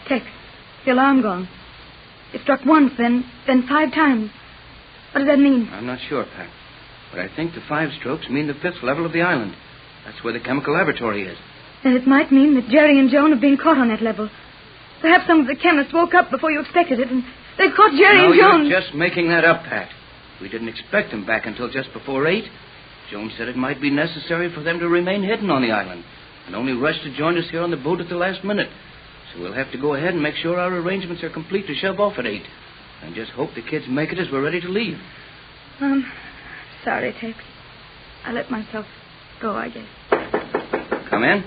Tex, the alarm gong. It struck once, then 5 times. What does that mean? I'm not sure, Pat. But I think the 5 strokes mean the 5th level of the island. That's where the chemical laboratory is. Then it might mean that Jerry and Joan have been caught on that level. Perhaps some of the chemists woke up before you expected it, and they've caught Jerry and Joan. You're just making that up, Pat. We didn't expect them back until just before 8. Joan said it might be necessary for them to remain hidden on the island, and only rush to join us here on the boat at the last minute. So we'll have to go ahead and make sure our arrangements are complete to shove off at 8. And just hope the kids make it as we're ready to leave. Sorry, Tex. I let myself go, I guess. Come in.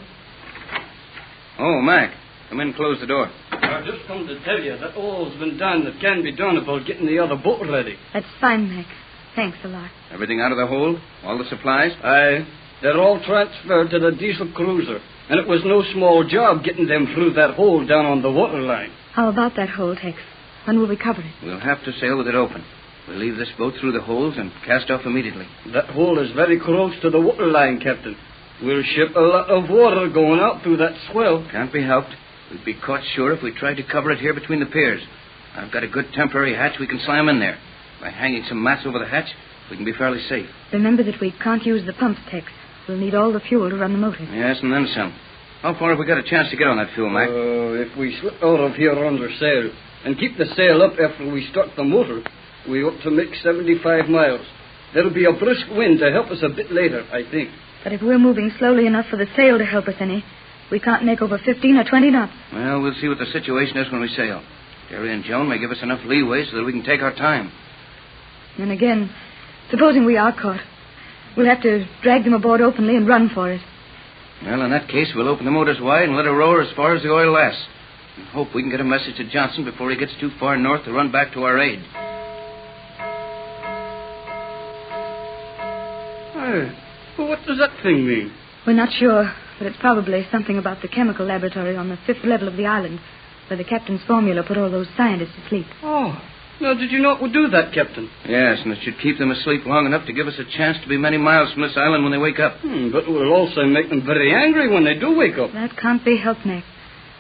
Oh, Mac. Come in and close the door. I've just come to tell you that all's been done that can be done about getting the other boat ready. That's fine, Mac. Thanks a lot. Everything out of the hold? All the supplies? Aye. They're all transferred to the diesel cruiser. And it was no small job getting them through that hole down on the waterline. How about that hole, Tex? When will we cover it? We'll have to sail with it open. We'll leave this boat through the holes and cast off immediately. That hole is very close to the waterline, Captain. We'll ship a lot of water going out through that swell. Can't be helped. We'd be caught sure if we tried to cover it here between the piers. I've got a good temporary hatch we can slam in there. By hanging some mats over the hatch, we can be fairly safe. Remember that we can't use the pumps, Tex. We'll need all the fuel to run the motor. Yes, and then some. How far have we got a chance to get on that fuel, Mac? If we slip out of here under sail and keep the sail up after we start the motor, we ought to make 75 miles. There'll be a brisk wind to help us a bit later, I think. But if we're moving slowly enough for the sail to help us any, we can't make over 15 or 20 knots. Well, we'll see what the situation is when we sail. Jerry and Joan may give us enough leeway so that we can take our time. And again, supposing we are caught, we'll have to drag them aboard openly and run for it. Well, in that case, we'll open the motors wide and let her roar as far as the oil lasts. And hope we can get a message to Johnson before he gets too far north to run back to our aid. Well, what does that thing mean? We're not sure, but it's probably something about the chemical laboratory on the 5th level of the island, where the captain's formula put all those scientists to sleep. Oh, now did you know it would do that, Captain? Yes, and it should keep them asleep long enough to give us a chance to be many miles from this island when they wake up. But it will also make them very angry when they do wake up. That can't be helped, Nick.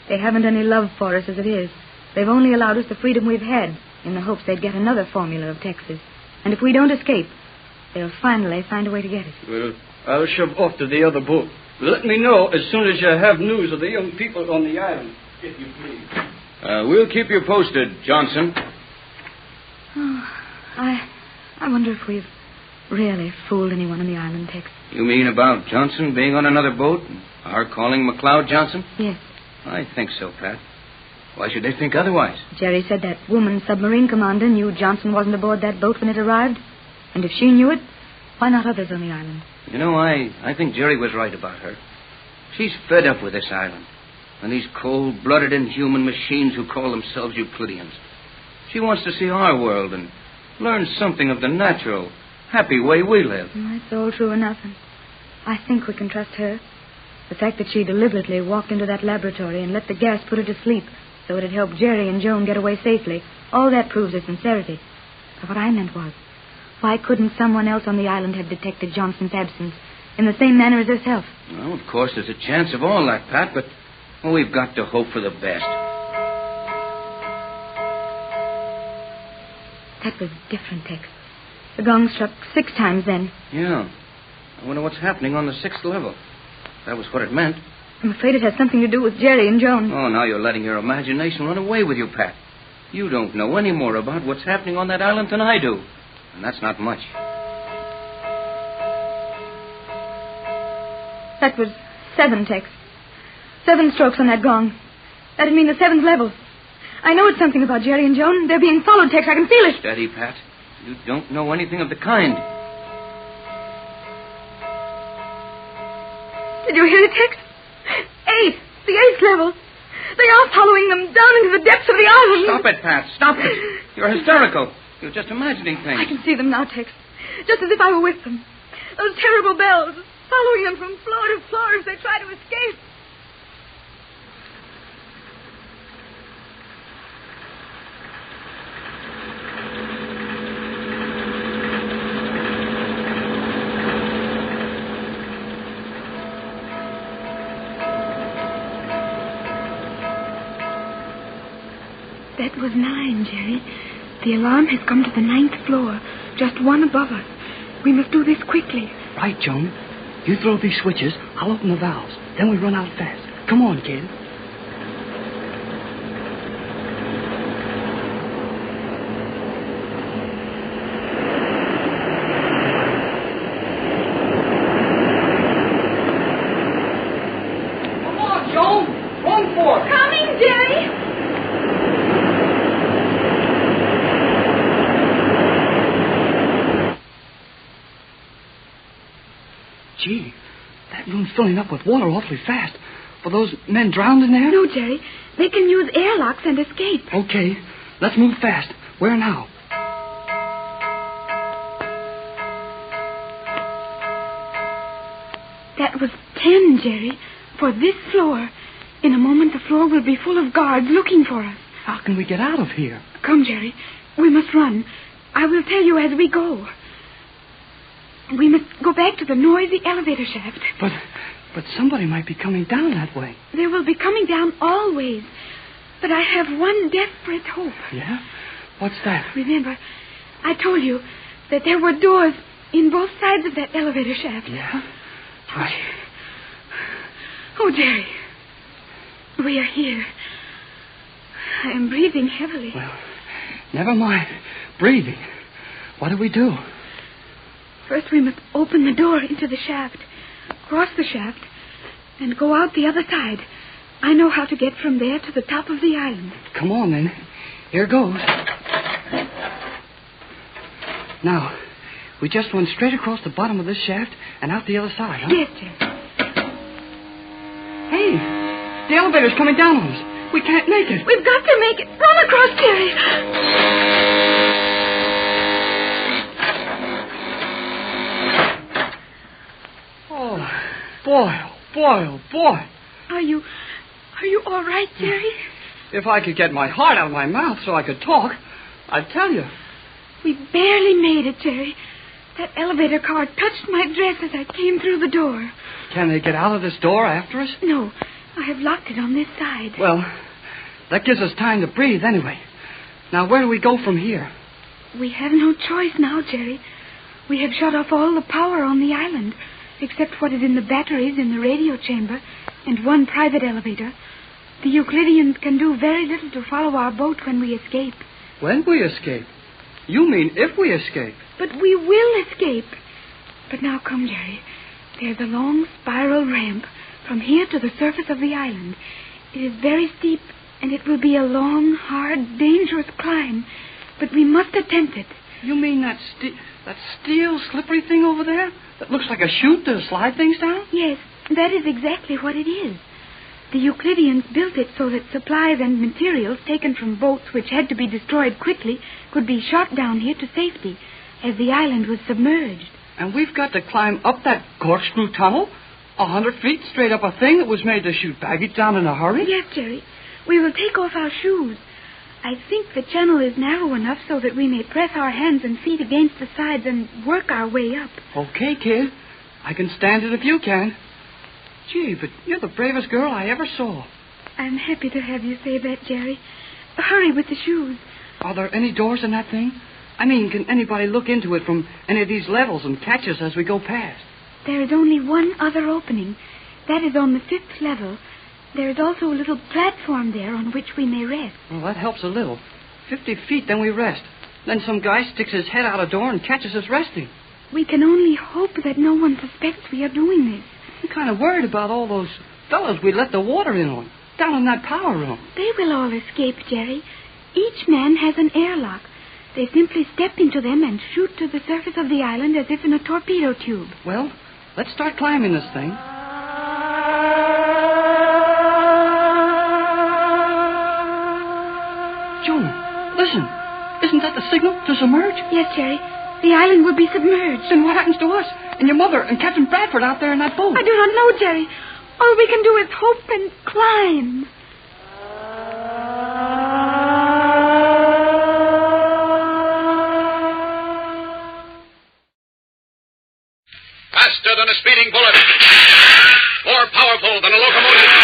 They haven't any love for us as it is. They've only allowed us the freedom we've had, in the hopes they'd get another formula of Texas. And if we don't escape, they'll finally find a way to get it. Well, I'll shove off to the other boat. Let me know as soon as you have news of the young people on the island, if you please. We'll keep you posted, Johnson. Oh, I wonder if we've really fooled anyone on the island, Tex. You mean about Johnson being on another boat and our calling McLeod Johnson? Yes. I think so, Pat. Why should they think otherwise? Jerry said that woman submarine commander knew Johnson wasn't aboard that boat when it arrived. And if she knew it, why not others on the island? You know, I think Jerry was right about her. She's fed up with this island and these cold-blooded, inhuman machines who call themselves Euclideans. She wants to see our world and learn something of the natural, happy way we live. That's all true enough. And I think we can trust her. The fact that she deliberately walked into that laboratory and let the gas put her to sleep so it'd help Jerry and Joan get away safely, all that proves her sincerity. But what I meant was, why couldn't someone else on the island have detected Johnson's absence in the same manner as herself? Well, of course, there's a chance of all that, Pat, but we've got to hope for the best. That was different, Tex. The gong struck 6 times then. Yeah. I wonder what's happening on the 6th level. That was what it meant. I'm afraid it has something to do with Jerry and Joan. Oh, now you're letting your imagination run away with you, Pat. You don't know any more about what's happening on that island than I do. And that's not much. That was 7, Tex. 7 strokes on that gong. That'd mean the 7th level. I know it's something about Jerry and Joan. They're being followed, Tex. I can feel it. Steady, Pat. You don't know anything of the kind. Did you hear it, Tex? 8. The 8th level. They are following them down into the depths of the island. Stop it, Pat. Stop it. You're hysterical. You're just imagining things. I can see them now, Tex. Just as if I were with them. Those terrible bells following them from floor to floor as they try to escape. That was 9, Jerry. The alarm has come to the 9th floor, just one above us. We must do this quickly. Right, Joan. You throw these switches, I'll open the valves. Then we run out fast. Come on, kid. Come on, Joan. Run for it. Coming, Jerry. Gee, that room's filling up with water awfully fast. Were those men drowned in there? No, Jerry. They can use airlocks and escape. Okay, let's move fast. Where now? That was 10, Jerry. For this floor. In a moment, the floor will be full of guards looking for us. How can we get out of here? Come, Jerry. We must run. I will tell you as we go. We must go back to the noisy elevator shaft. But somebody might be coming down that way. They will be coming down always. But I have one desperate hope. Yeah? What's that? Remember, I told you that there were doors in both sides of that elevator shaft. Yeah? Right. Oh, Jerry. We are here. I am breathing heavily. Well, never mind. Breathing. What do we do? First, we must open the door into the shaft, cross the shaft, and go out the other side. I know how to get from there to the top of the island. Come on, then. Here goes. Now, we just run straight across the bottom of this shaft and out the other side, huh? Yes, Jerry. Hey, the elevator's coming down on us. We can't make it. We've got to make it. Run across, Jerry. Boy. Are you all right, Jerry? If I could get my heart out of my mouth so I could talk, I'd tell you. We barely made it, Jerry. That elevator car touched my dress as I came through the door. Can they get out of this door after us? No, I have locked it on this side. Well, that gives us time to breathe anyway. Now, where do we go from here? We have no choice now, Jerry. We have shut off all the power on the island, except what is in the batteries in the radio chamber and one private elevator. The Euclideans can do very little to follow our boat when we escape. When we escape? You mean if we escape? But we will escape. But now come, Jerry. There's a long spiral ramp from here to the surface of the island. It is very steep, and it will be a long, hard, dangerous climb. But we must attempt it. You mean that steel slippery thing over there? That looks like a chute to slide things down? Yes, that is exactly what it is. The Euclideans built it so that supplies and materials taken from boats which had to be destroyed quickly could be shot down here to safety, as the island was submerged. And we've got to climb up that corkscrew tunnel? 100 feet straight up a thing that was made to shoot baggage down in a hurry? Yes, Jerry. We will take off our shoes. I think the channel is narrow enough so that we may press our hands and feet against the sides and work our way up. Okay, kid. I can stand it if you can. Gee, but you're the bravest girl I ever saw. I'm happy to have you say that, Jerry. Hurry with the shoes. Are there any doors in that thing? I mean, can anybody look into it from any of these levels and catch us as we go past? There is only one other opening. That is on the 5th level. There is also a little platform there on which we may rest. Well, that helps a little. 50 feet, then we rest. Then some guy sticks his head out a door and catches us resting. We can only hope that no one suspects we are doing this. I'm kind of worried about all those fellows we let the water in on, down in that power room. They will all escape, Jerry. Each man has an airlock. They simply step into them and shoot to the surface of the island as if in a torpedo tube. Well, let's start climbing this thing. Joan, listen. Isn't that the signal to submerge? Yes, Jerry. The island will be submerged. Then what happens to us? And your mother and Captain Bradford out there in that boat? I do not know, Jerry. All we can do is hope and climb. Faster than a speeding bullet. More powerful than a locomotive.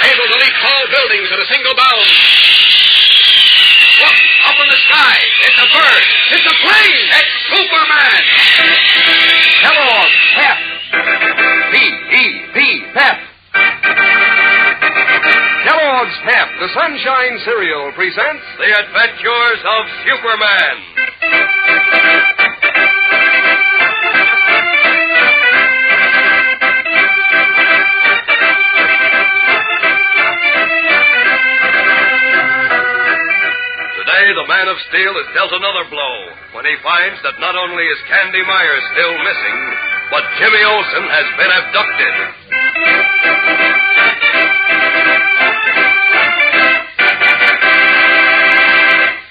Able to leap tall buildings at a single bound. Look, up in the sky. It's a bird. It's a plane. It's Superman. Kellogg's Pep. P-E-P, Pep. Kellogg's Pep, the Sunshine Cereal, presents The Adventures of Superman. The Man of Steel is dealt another blow when he finds that not only is Candy Myers still missing, but Jimmy Olsen has been abducted.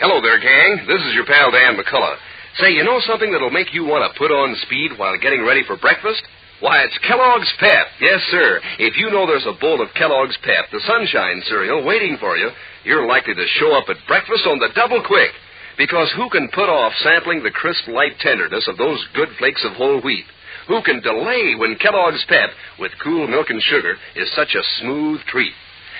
Hello there, gang. This is your pal Dan McCullough. Say, you know something that'll make you want to put on speed while getting ready for breakfast? Why, it's Kellogg's Pep. Yes, sir. If you know there's a bowl of Kellogg's Pep, the Sunshine Cereal, waiting for you, you're likely to show up at breakfast on the double quick. Because who can put off sampling the crisp, light tenderness of those good flakes of whole wheat? Who can delay when Kellogg's Pep, with cool milk and sugar, is such a smooth treat?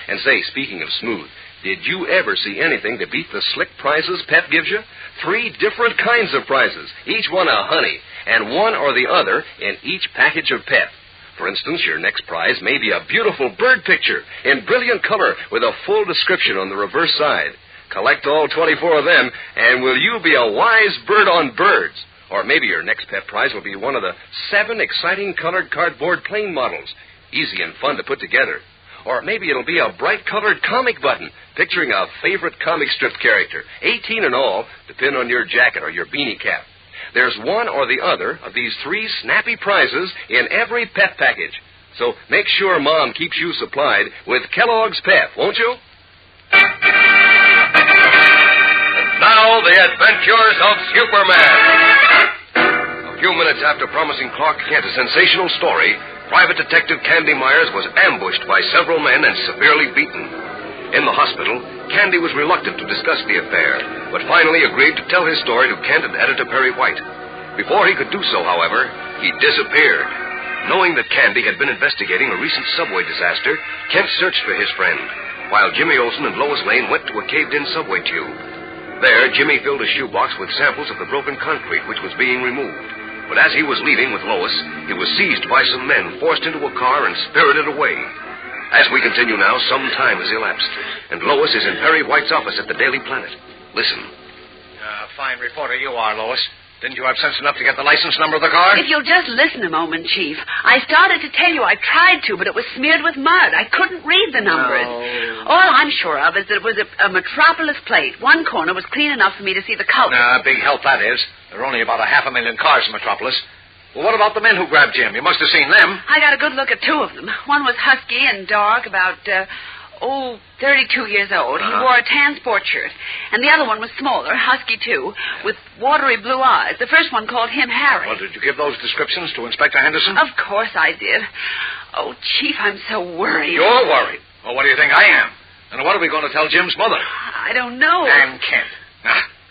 And say, speaking of smooth, did you ever see anything to beat the slick prizes Pep gives you? 3 different kinds of prizes, each one a honey, and one or the other in each package of Pep. For instance, your next prize may be a beautiful bird picture in brilliant color with a full description on the reverse side. Collect all 24 of them, and will you be a wise bird on birds? Or maybe your next Pep prize will be one of the 7 exciting colored cardboard plane models, easy and fun to put together. Or maybe it'll be a bright-colored comic button picturing a favorite comic strip character, 18 in all, to pin on your jacket or your beanie cap. There's one or the other of these 3 snappy prizes in every Pep package. So make sure Mom keeps you supplied with Kellogg's Pep, won't you? Now, the adventures of Superman. A few minutes after promising Clark Kent a sensational story, Private Detective Candy Myers was ambushed by several men and severely beaten. In the hospital, Candy was reluctant to discuss the affair, but finally agreed to tell his story to Kent and Editor Perry White. Before he could do so, however, he disappeared. Knowing that Candy had been investigating a recent subway disaster, Kent searched for his friend, while Jimmy Olsen and Lois Lane went to a caved-in subway tube. There, Jimmy filled a shoebox with samples of the broken concrete which was being removed. But as he was leaving with Lois, he was seized by some men, forced into a car, and spirited away. As we continue now, some time has elapsed, and Lois is in Perry White's office at the Daily Planet. Listen. Fine reporter you are, Lois. Didn't you have sense enough to get the license number of the car? If you'll just listen a moment, Chief. I started to tell you I tried to, but it was smeared with mud. I couldn't read the numbers. No. All I'm sure of is that it was a Metropolis plate. One corner was clean enough for me to see the color. Big help that is. There are only about 500,000 cars in Metropolis. Well, what about the men who grabbed Jim? You must have seen them. I got a good look at two of them. One was husky and dark, about, 32 years old. He wore a tan sport shirt. And the other one was smaller, husky too, with watery blue eyes. The first one called him Harry. Well, did you give those descriptions to Inspector Henderson? Of course I did. Oh, Chief, I'm so worried. You're worried? Well, what do you think I am? And what are we going to tell Jim's mother? I don't know. And Kent.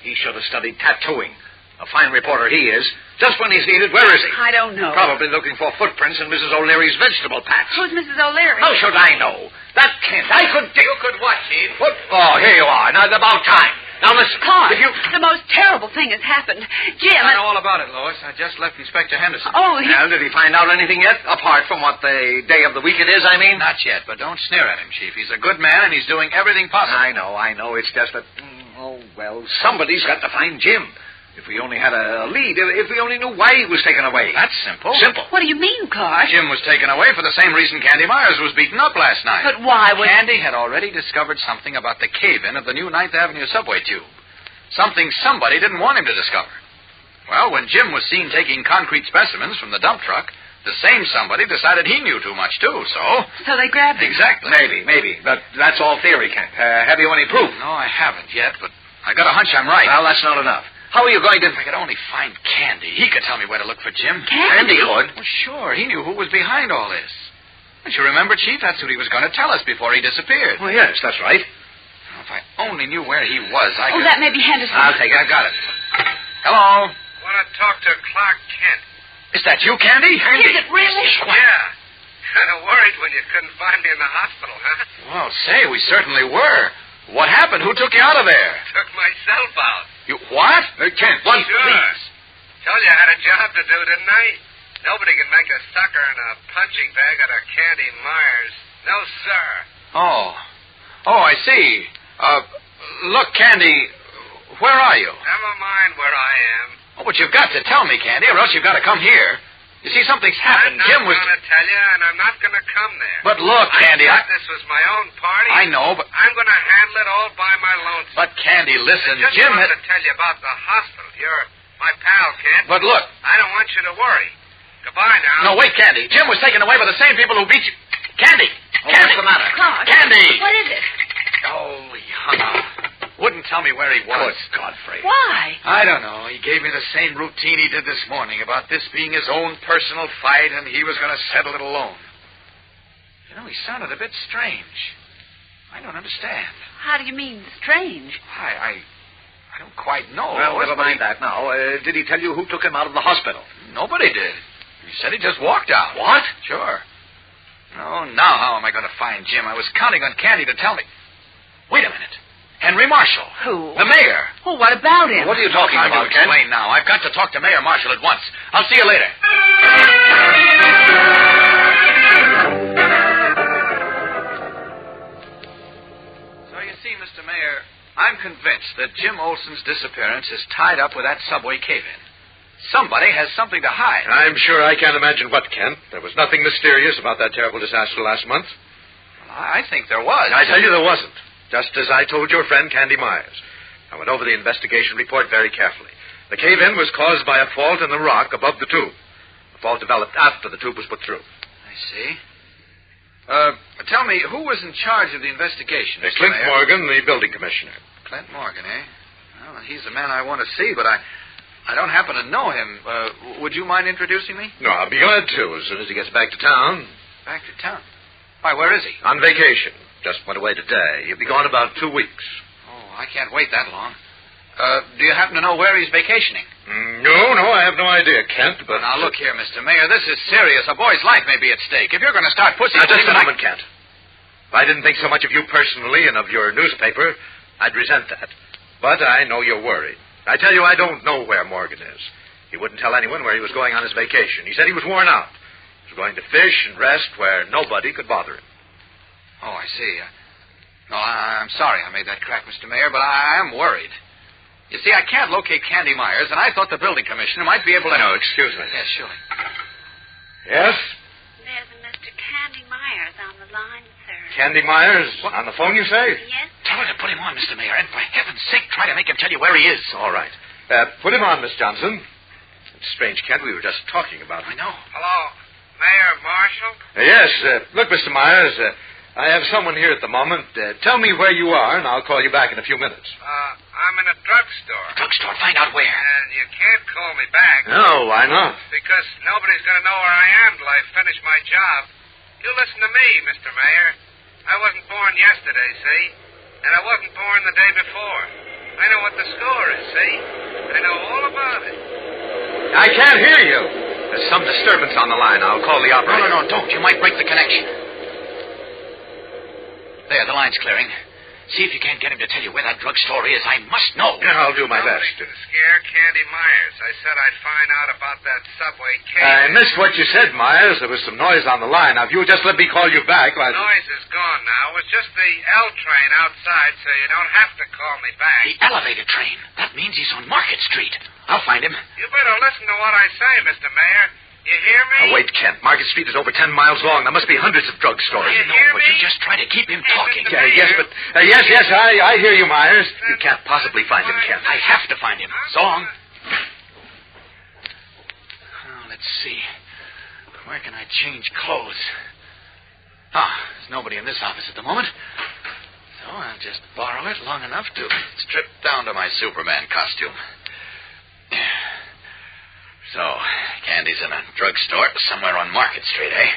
He should have studied tattooing. A fine reporter he is. Just when he's needed, where is he? I don't know. Probably looking for footprints in Mrs. O'Leary's vegetable patch. Who's Mrs. O'Leary? How should I know? That Kent. I could... You could what, Chief? What? Oh, here you are. Now, it's about time. Now, listen. Clark, If you... the most terrible thing has happened. Jim... I know all about it, Lois. I just left Inspector Henderson. Oh, Well, did he find out anything yet? Apart from what the day of the week it is, I mean? Not yet, but don't sneer at him, Chief. He's a good man, and he's doing everything possible. I know. It's just that... somebody's got to find Jim. If we only had a lead, if we only knew why he was taken away. That's simple. Simple. What do you mean, Clark? Jim was taken away for the same reason Candy Myers was beaten up last night. But why would... Candy had already discovered something about the cave-in of the new 9th Avenue subway tube. Something somebody didn't want him to discover. Well, when Jim was seen taking concrete specimens from the dump truck, the same somebody decided he knew too much, too, so... So they grabbed him? Exactly. Maybe. But that's all theory, Kent. Have you any proof? No, I haven't yet, but I got a hunch I'm right. Well, that's not enough. How are you going to... If I could only find Candy. He could tell me where to look for Jim. Candy could? Well, sure. He knew who was behind all this. Don't you remember, Chief? That's what he was going to tell us before he disappeared. Well, yes, that's right. Well, if I only knew where he was, I could... that may be Henderson. I'll take it. I got it. Hello? Want to talk to Clark Kent. Is that you, Candy? Is it really? Yeah. Kind of worried when you couldn't find me in the hospital, huh? Well, say, we certainly were. What happened? Who took you out of there? Took myself out. You what? Kent, Sure. please. Told you I had a job to do, didn't I? Nobody can make a sucker in a punching bag out of Candy Myers. No, sir. Oh, I see. Look, Candy, where are you? Never mind where I am. Oh, but you've got to tell me, Candy, or else you've got to come here. You see, something's happened. I'm Jim was... not going to tell you, and I'm not going to come there. But look, Candy, I thought this was my own party. I know, but... I'm going to handle it all by my lonesome. But, Candy, listen, I just Jim wanted had... to tell you about the hospital. You're my pal, Kent. But look... I don't want you to worry. Goodbye now. No, wait, Candy. Jim was taken away by the same people who beat you. Candy! Oh, what's the matter? Clark. Candy! What is it? Oh, he hung up. Wouldn't tell me where he was. Good Godfrey. Why? I don't know. He gave me the same routine he did this morning about this being his own personal fight and he was going to settle it alone. You know, he sounded a bit strange. I don't understand. How do you mean, strange? I don't quite know. Well, Lois, never mind that now. Did he tell you who took him out of the hospital? Nobody did. He said he just walked out. What? Sure. Oh, now how am I going to find Jim? I was counting on Candy to tell me. Wait a minute. Henry Marshall. Who? The mayor. Oh, what about him? What are you talking Time about, to Ken? explain now. I've got to talk to Mayor Marshall at once. I'll see you later. So you see, Mr. Mayor, I'm convinced that Jim Olson's disappearance is tied up with that subway cave-in. Somebody has something to hide. I'm sure I can't imagine what, Kent. There was nothing mysterious about that terrible disaster last month. Well, I think there was. I tell you there wasn't. Just as I told your friend Candy Myers. I went over the investigation report very carefully. The cave-in was caused by a fault in the rock above the tube. The fault developed after the tube was put through. I see. Tell me, who was in charge of the investigation, Mr. Clint Mayor? Morgan, the building commissioner. Clint Morgan, eh? Well, he's the man I want to see, but I don't happen to know him. Would you mind introducing me? No, I'll be glad to as soon as he gets back to town. Back to town? Why, where is he? On vacation. Just went away today. He'll be gone about 2 weeks. Oh, I can't wait that long. Do you happen to know where he's vacationing? No, I have no idea, Kent, but... Now, look here, Mr. Mayor. This is serious. A boy's life may be at stake. If you're going to start pussyfooting... Now, just a moment, Kent. If I didn't think so much of you personally and of your newspaper, I'd resent that. But I know you're worried. I tell you, I don't know where Morgan is. He wouldn't tell anyone where he was going on his vacation. He said he was worn out. He was going to fish and rest where nobody could bother him. Oh, I see. No, I'm sorry I made that crack, Mr. Mayor, but I am worried. You see, I can't locate Candy Myers, and I thought the building commissioner might be able to... No, excuse me. Yes, surely. Yes? There's a Mr. Candy Myers on the line, sir. Candy Myers? On the phone, you say? Yes. Tell her to put him on, Mr. Mayor, and for heaven's sake, try to make him tell you where he is. All right. Put him on, Miss Johnson. It's strange, Kent. We were just talking about him. I know. Hello, Mayor Marshall? Yes. Look, Mr. Myers, I have someone here at the moment. Tell me where you are, and I'll call you back in a few minutes. I'm in a drugstore. Drugstore? Find out where. And you can't call me back. No, why not? Because nobody's going to know where I am till I finish my job. You listen to me, Mr. Mayor. I wasn't born yesterday, see? And I wasn't born the day before. I know what the score is, see? I know all about it. I can't hear you. There's some disturbance on the line. I'll call the operator. No, don't. You might break the connection. There, the line's clearing. See if you can't get him to tell you where that drugstore is. I must know. Yeah, I'll do my best. To scare Candy Myers. I said I'd find out about that subway case. I missed what you said, Myers. There was some noise on the line. Now, if you would just let me call you back... The noise is gone now. It was just the L train outside, so you don't have to call me back. The elevator train. That means he's on Market Street. I'll find him. You better listen to what I say, Mr. Mayor. You hear me? Now, wait, Kent. Market Street is over 10 miles long. There must be hundreds of drugstores. You hear but me? you just try to keep him talking. Yes, but... yes, I hear you, Myers. You can't possibly find him, Kent. I have to find him. So long. Oh, let's see. Where can I change clothes? There's nobody in this office at the moment. So I'll just borrow it long enough to strip down to my Superman costume. So, Candy's in a drugstore somewhere on Market Street, eh?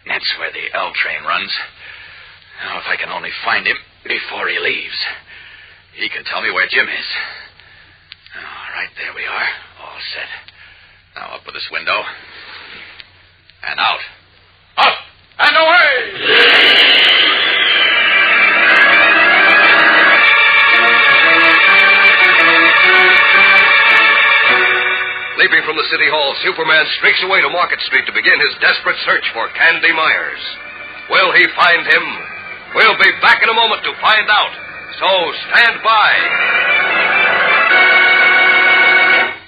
That's where the L train runs. Now, if I can only find him before he leaves, he can tell me where Jim is. All right, there we are. All set. Now, up with this window. And out. Up and away! Leaping from the City Hall, Superman streaks away to Market Street to begin his desperate search for Candy Myers. Will he find him? We'll be back in a moment to find out. So stand by.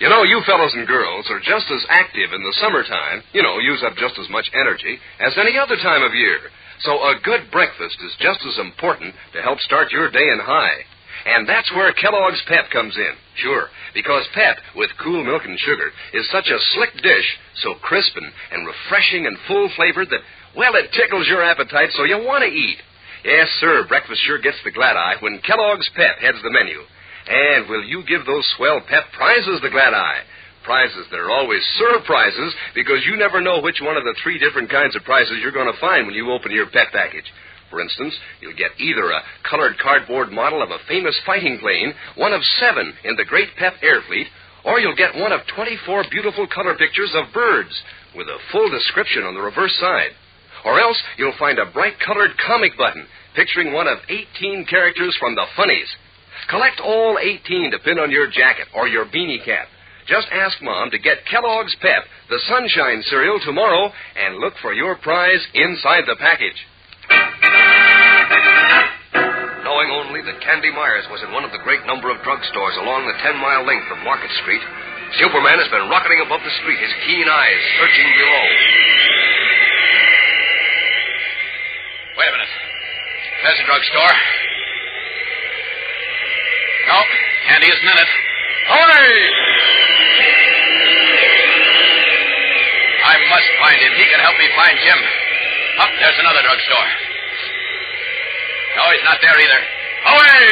You know, you fellows and girls are just as active in the summertime, use up just as much energy as any other time of year. So a good breakfast is just as important to help start your day in high. And that's where Kellogg's Pep comes in. Sure, because Pep, with cool milk and sugar, is such a slick dish, so crisp and refreshing and full-flavored that, well, it tickles your appetite so you want to eat. Yes, sir, breakfast sure gets the glad eye when Kellogg's Pep heads the menu. And will you give those swell Pep prizes the glad eye? Prizes that are always surprises because you never know which one of the 3 different kinds of prizes you're going to find when you open your Pep package. For instance, you'll get either a colored cardboard model of a famous fighting plane, one of 7 in the Great Pep Air Fleet, or you'll get one of 24 beautiful color pictures of birds with a full description on the reverse side. Or else you'll find a bright colored comic button picturing one of 18 characters from the funnies. Collect all 18 to pin on your jacket or your beanie cap. Just ask Mom to get Kellogg's Pep, the Sunshine cereal, tomorrow, and look for your prize inside the package. Knowing only that Candy Myers was in one of the great number of drugstores along the 10-mile length of Market Street, Superman has been rocketing above the street, his keen eyes searching below. Wait a minute. There's a drugstore. No, Candy isn't in it. Hurry! I must find him. He can help me find Jim. Up, there's another drugstore. No, he's not there either. Away!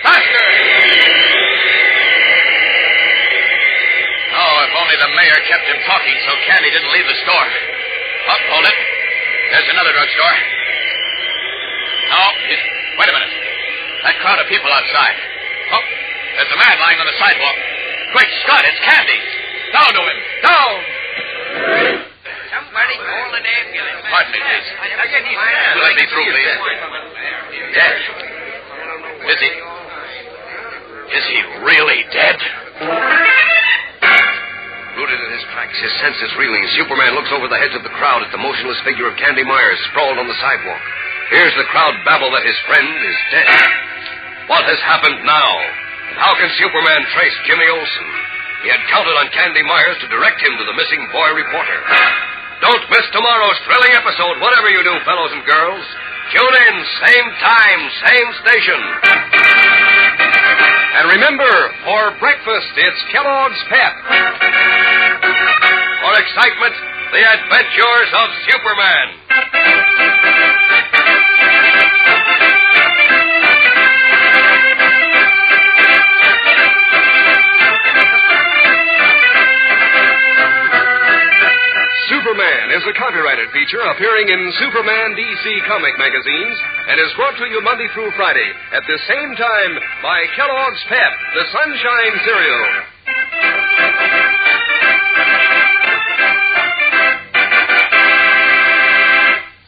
Faster! Oh, if only the mayor kept him talking so Candy didn't leave the store. Up, hold it. There's another drugstore. No, wait a minute. That crowd of people outside. Oh, there's a man lying on the sidewalk. Great Scott, it's Candy. Down to him. Down! Somebody call an ambulance. Pardon me, please. Let me through, please. Dead. Is he really dead? Rooted in his tracks, his senses reeling, Superman looks over the heads of the crowd at the motionless figure of Candy Myers sprawled on the sidewalk. Hears the crowd babble that his friend is dead. What has happened now? How can Superman trace Jimmy Olsen? He had counted on Candy Myers to direct him to the missing boy reporter. Don't miss tomorrow's thrilling episode, whatever you do, fellows and girls. Tune in, same time, same station. And remember, for breakfast, it's Kellogg's Pep. For excitement, the adventures of Superman. Superman is a copyrighted feature appearing in Superman DC comic magazines and is brought to you Monday through Friday at the same time by Kellogg's Pep, the Sunshine Cereal.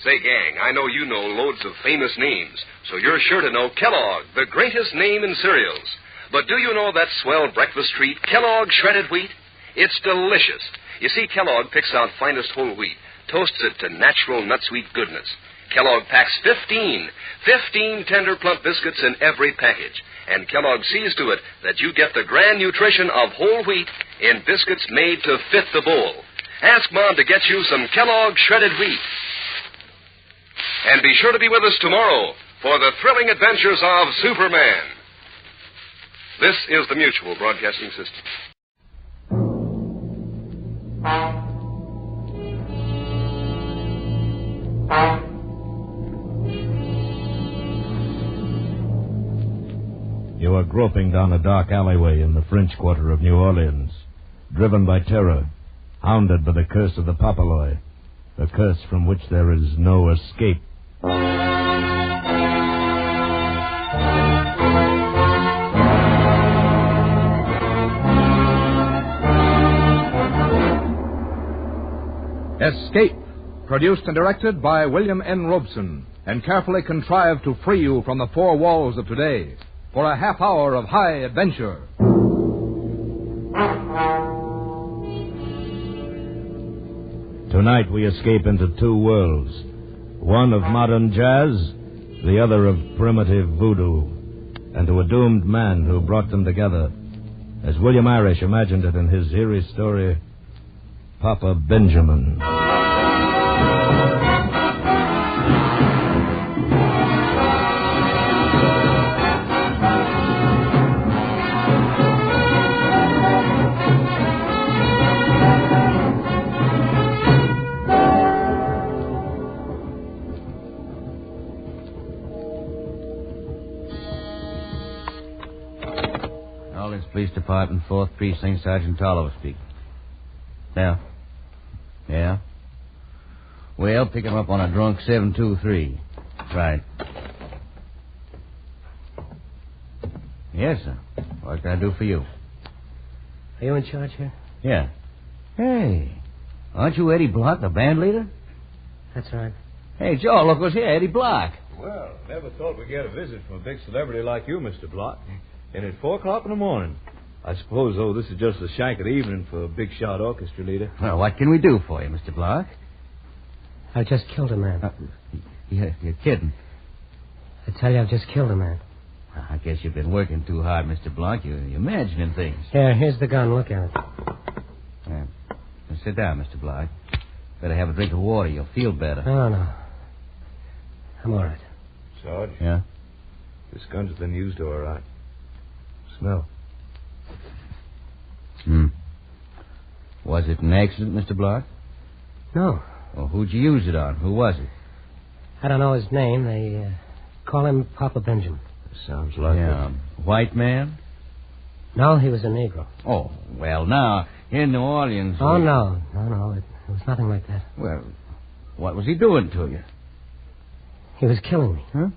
Say, gang, I know you know loads of famous names, so you're sure to know Kellogg, the greatest name in cereals. But do you know that swell breakfast treat, Kellogg Shredded Wheat? It's delicious. You see, Kellogg picks out finest whole wheat, toasts it to natural nut-sweet goodness. Kellogg packs 15 tender plump biscuits in every package. And Kellogg sees to it that you get the grand nutrition of whole wheat in biscuits made to fit the bowl. Ask Mom to get you some Kellogg Shredded Wheat. And be sure to be with us tomorrow for the thrilling adventures of Superman. This is the Mutual Broadcasting System. You are groping down a dark alleyway in the French Quarter of New Orleans, driven by terror, hounded by the curse of the Papaloy, a curse from which there is no escape. Escape, produced and directed by William N. Robeson, and carefully contrived to free you from the four walls of today for a half hour of high adventure. Tonight we escape into two worlds, one of modern jazz, the other of primitive voodoo, and to a doomed man who brought them together, as William Irish imagined it in his eerie story, Papa Benjamin. Orleans Police Department, 4th Precinct, Sergeant Tolliver speaking. Yeah? Well, pick him up on a drunk 723. Right. Yes, sir. What can I do for you? Are you in charge here? Yeah. Hey, aren't you Eddie Block, the band leader? That's right. Hey, Joe, look who's here, Eddie Block. Well, never thought we'd get a visit from a big celebrity like you, Mr. Block. And at 4 o'clock in the morning. I suppose, though, this is just a shank of the evening for a big-shot orchestra leader. Well, what can we do for you, Mr. Block? I just killed a man. You're kidding. I tell you, I've just killed a man. I guess you've been working too hard, Mr. Block. You're imagining things. Here, here's the gun. Look at it. Now, sit down, Mr. Block. Better have a drink of water. You'll feel better. No. I'm all right. Sarge? Yeah? This gun's been used all right. Smell. Was it an accident, Mr. Block? No. Well, who'd you use it on? Who was it? I don't know his name. They call him Papa Benjamin. Sounds like a white man? No, he was a Negro. Oh, well, now, in New Orleans... Oh, no. It was nothing like that. Well, what was he doing to you? He was killing me. Huh?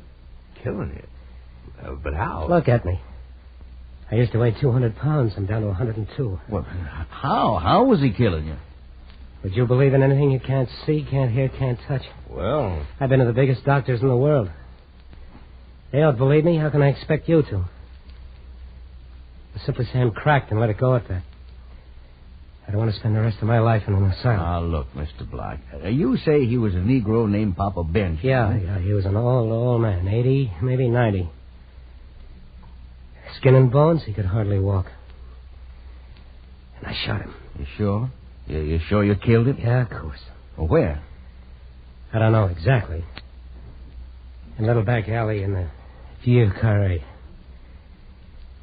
Killing you? But how? Look at me. I used to weigh 200 pounds. I'm down to 102. Well, how? How was he killing you? Would you believe in anything you can't see, can't hear, can't touch? Well... I've been to the biggest doctors in the world. They don't believe me. How can I expect you to? I simply say I'm cracked and let it go at that. I don't want to spend the rest of my life in an asylum. Now, look, Mr. Block. You say he was a Negro named Papa Benjamin. Yeah, he was an old man. 80, maybe 90. Skin and bones, he could hardly walk. And I shot him. You sure? You sure you killed him? Yeah, of course. Well, where? I don't know exactly. In a little back alley in the Vieux Carré.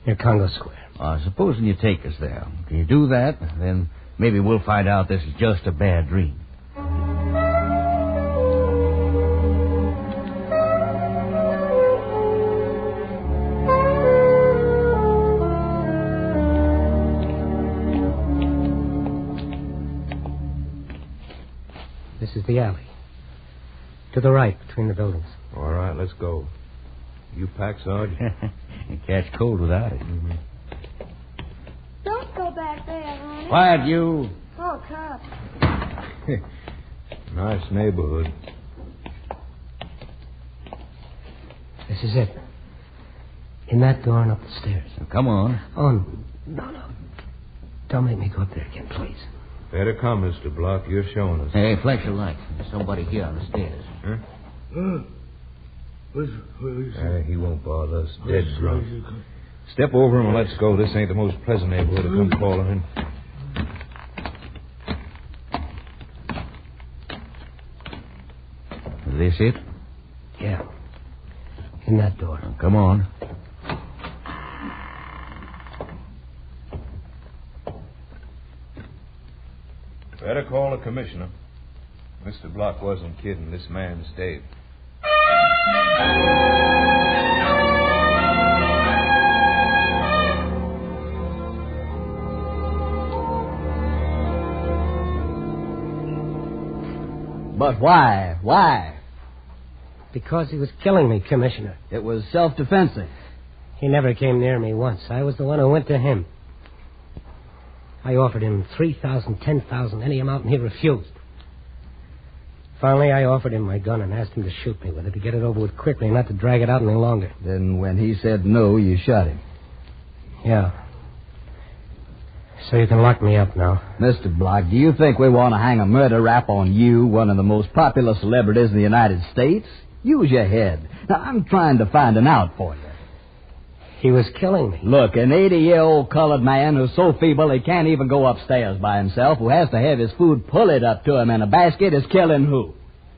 Near Congo Square. Supposing you take us there. Can you do that? Then maybe we'll find out this is just a bad dream. This is the alley. To the right, between the buildings. All right, let's go. You pack, Sarge? You catch cold without it. Mm-hmm. Don't go back there, honey. Quiet, you. Oh, cops. Nice neighborhood. This is it. In that door and up the stairs. Now, come on. Oh, no. Don't make me go up there again, please. Better come, Mr. Block. You're showing us. Hey, flash your light. There's somebody here on the stairs. Huh? He won't bother us. Dead drunk. Step over him and let's go. This ain't the most pleasant neighborhood to come calling in. Is this it? Yeah. In that door. Now, come on. Better call the commissioner. Mr. Block wasn't kidding. This man's dead. But why? Why? Because he was killing me, Commissioner. It was self-defensive. He never came near me once. I was the one who went to him. I offered him $3,000, $10,000, any amount, and he refused. Finally, I offered him my gun and asked him to shoot me with it to get it over with quickly and not to drag it out any longer. Then when he said no, you shot him. Yeah. So you can lock me up now. Mr. Block, do you think we want to hang a murder rap on you, one of the most popular celebrities in the United States? Use your head. Now, I'm trying to find an out for you. He was killing me. Look, an 80-year-old colored man who's so feeble he can't even go upstairs by himself, who has to have his food pulled up to him in a basket, is killing who?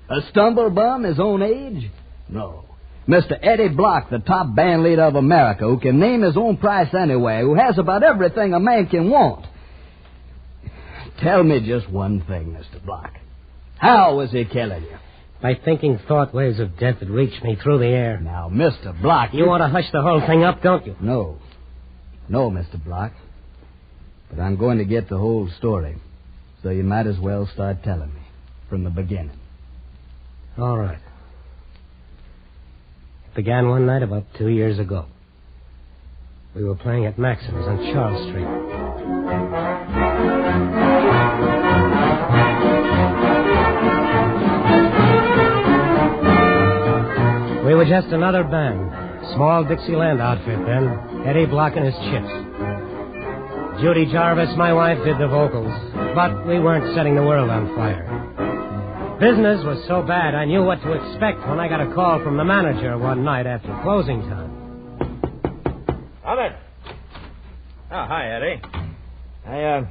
A stumble bum his own age? No. Mr. Eddie Block, the top band leader of America, who can name his own price anywhere, who has about everything a man can want. Tell me just one thing, Mr. Block. How was he killing you? By thinking thought waves of death that reached me through the air. Now, Mr. Block... You want to hush the whole thing up, don't you? No. No, Mr. Block. But I'm going to get the whole story. So you might as well start telling me. From the beginning. All right. It began one night about 2 years ago. We were playing at Maxim's on Charles Street. We were just another band. Small Dixieland outfit then. Eddie Block and his chips. Judy Jarvis, my wife, did the vocals. But we weren't setting the world on fire. Business was so bad I knew what to expect when I got a call from the manager one night after closing time. Come in. Oh, hi, Eddie. I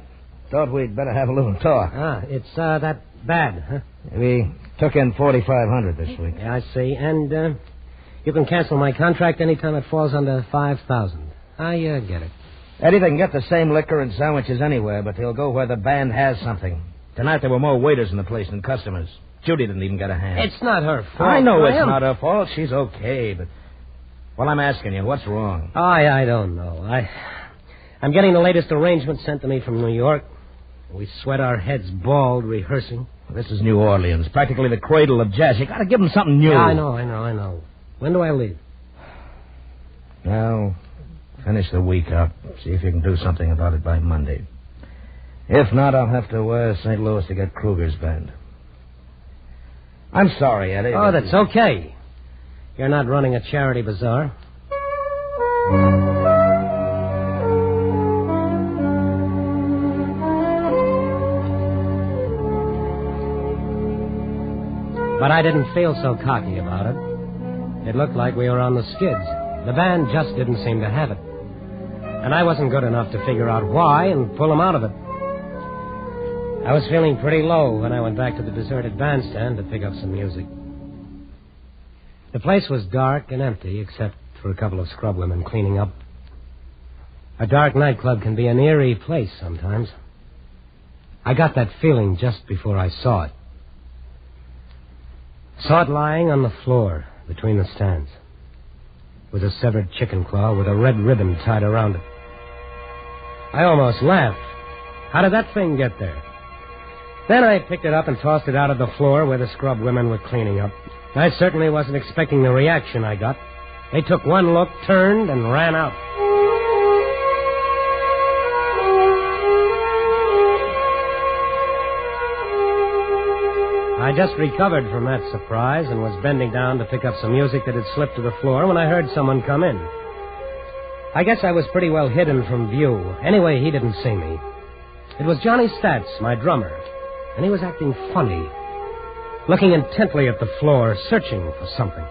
thought we'd better have a little talk. It's that bad, huh? We took in $4,500 this week. Yeah, I see. And you can cancel my contract anytime it falls under $5,000. I get it. Eddie, they can get the same liquor and sandwiches anywhere, but they'll go where the band has something. Tonight there were more waiters in the place than customers. Judy didn't even get a hand. It's not her fault. I know Graham. It's not her fault. She's okay, but... Well, I'm asking you, what's wrong? I don't know. I'm getting the latest arrangement sent to me from New York. We sweat our heads bald rehearsing. This is New Orleans, practically the cradle of jazz. You got to give them something new. Yeah, I know. When do I leave? Well, finish the week up. See if you can do something about it by Monday. If not, I'll have to St. Louis to get Kruger's band. I'm sorry, Eddie. Oh, that's okay. You're not running a charity bazaar. But I didn't feel so cocky about it. It looked like we were on the skids. The band just didn't seem to have it. And I wasn't good enough to figure out why and pull him out of it. I was feeling pretty low when I went back to the deserted bandstand to pick up some music. The place was dark and empty, except for a couple of scrub women cleaning up. A dark nightclub can be an eerie place sometimes. I got that feeling just before I saw it. Saw it lying on the floor between the stands. It was a severed chicken claw with a red ribbon tied around it. I almost laughed. How did that thing get there? Then I picked it up and tossed it out of the floor where the scrub women were cleaning up. I certainly wasn't expecting the reaction I got. They took one look, turned, and ran out. I just recovered from that surprise and was bending down to pick up some music that had slipped to the floor when I heard someone come in. I guess I was pretty well hidden from view. Anyway, he didn't see me. It was Johnny Stats, my drummer, and he was acting funny, looking intently at the floor, searching for something.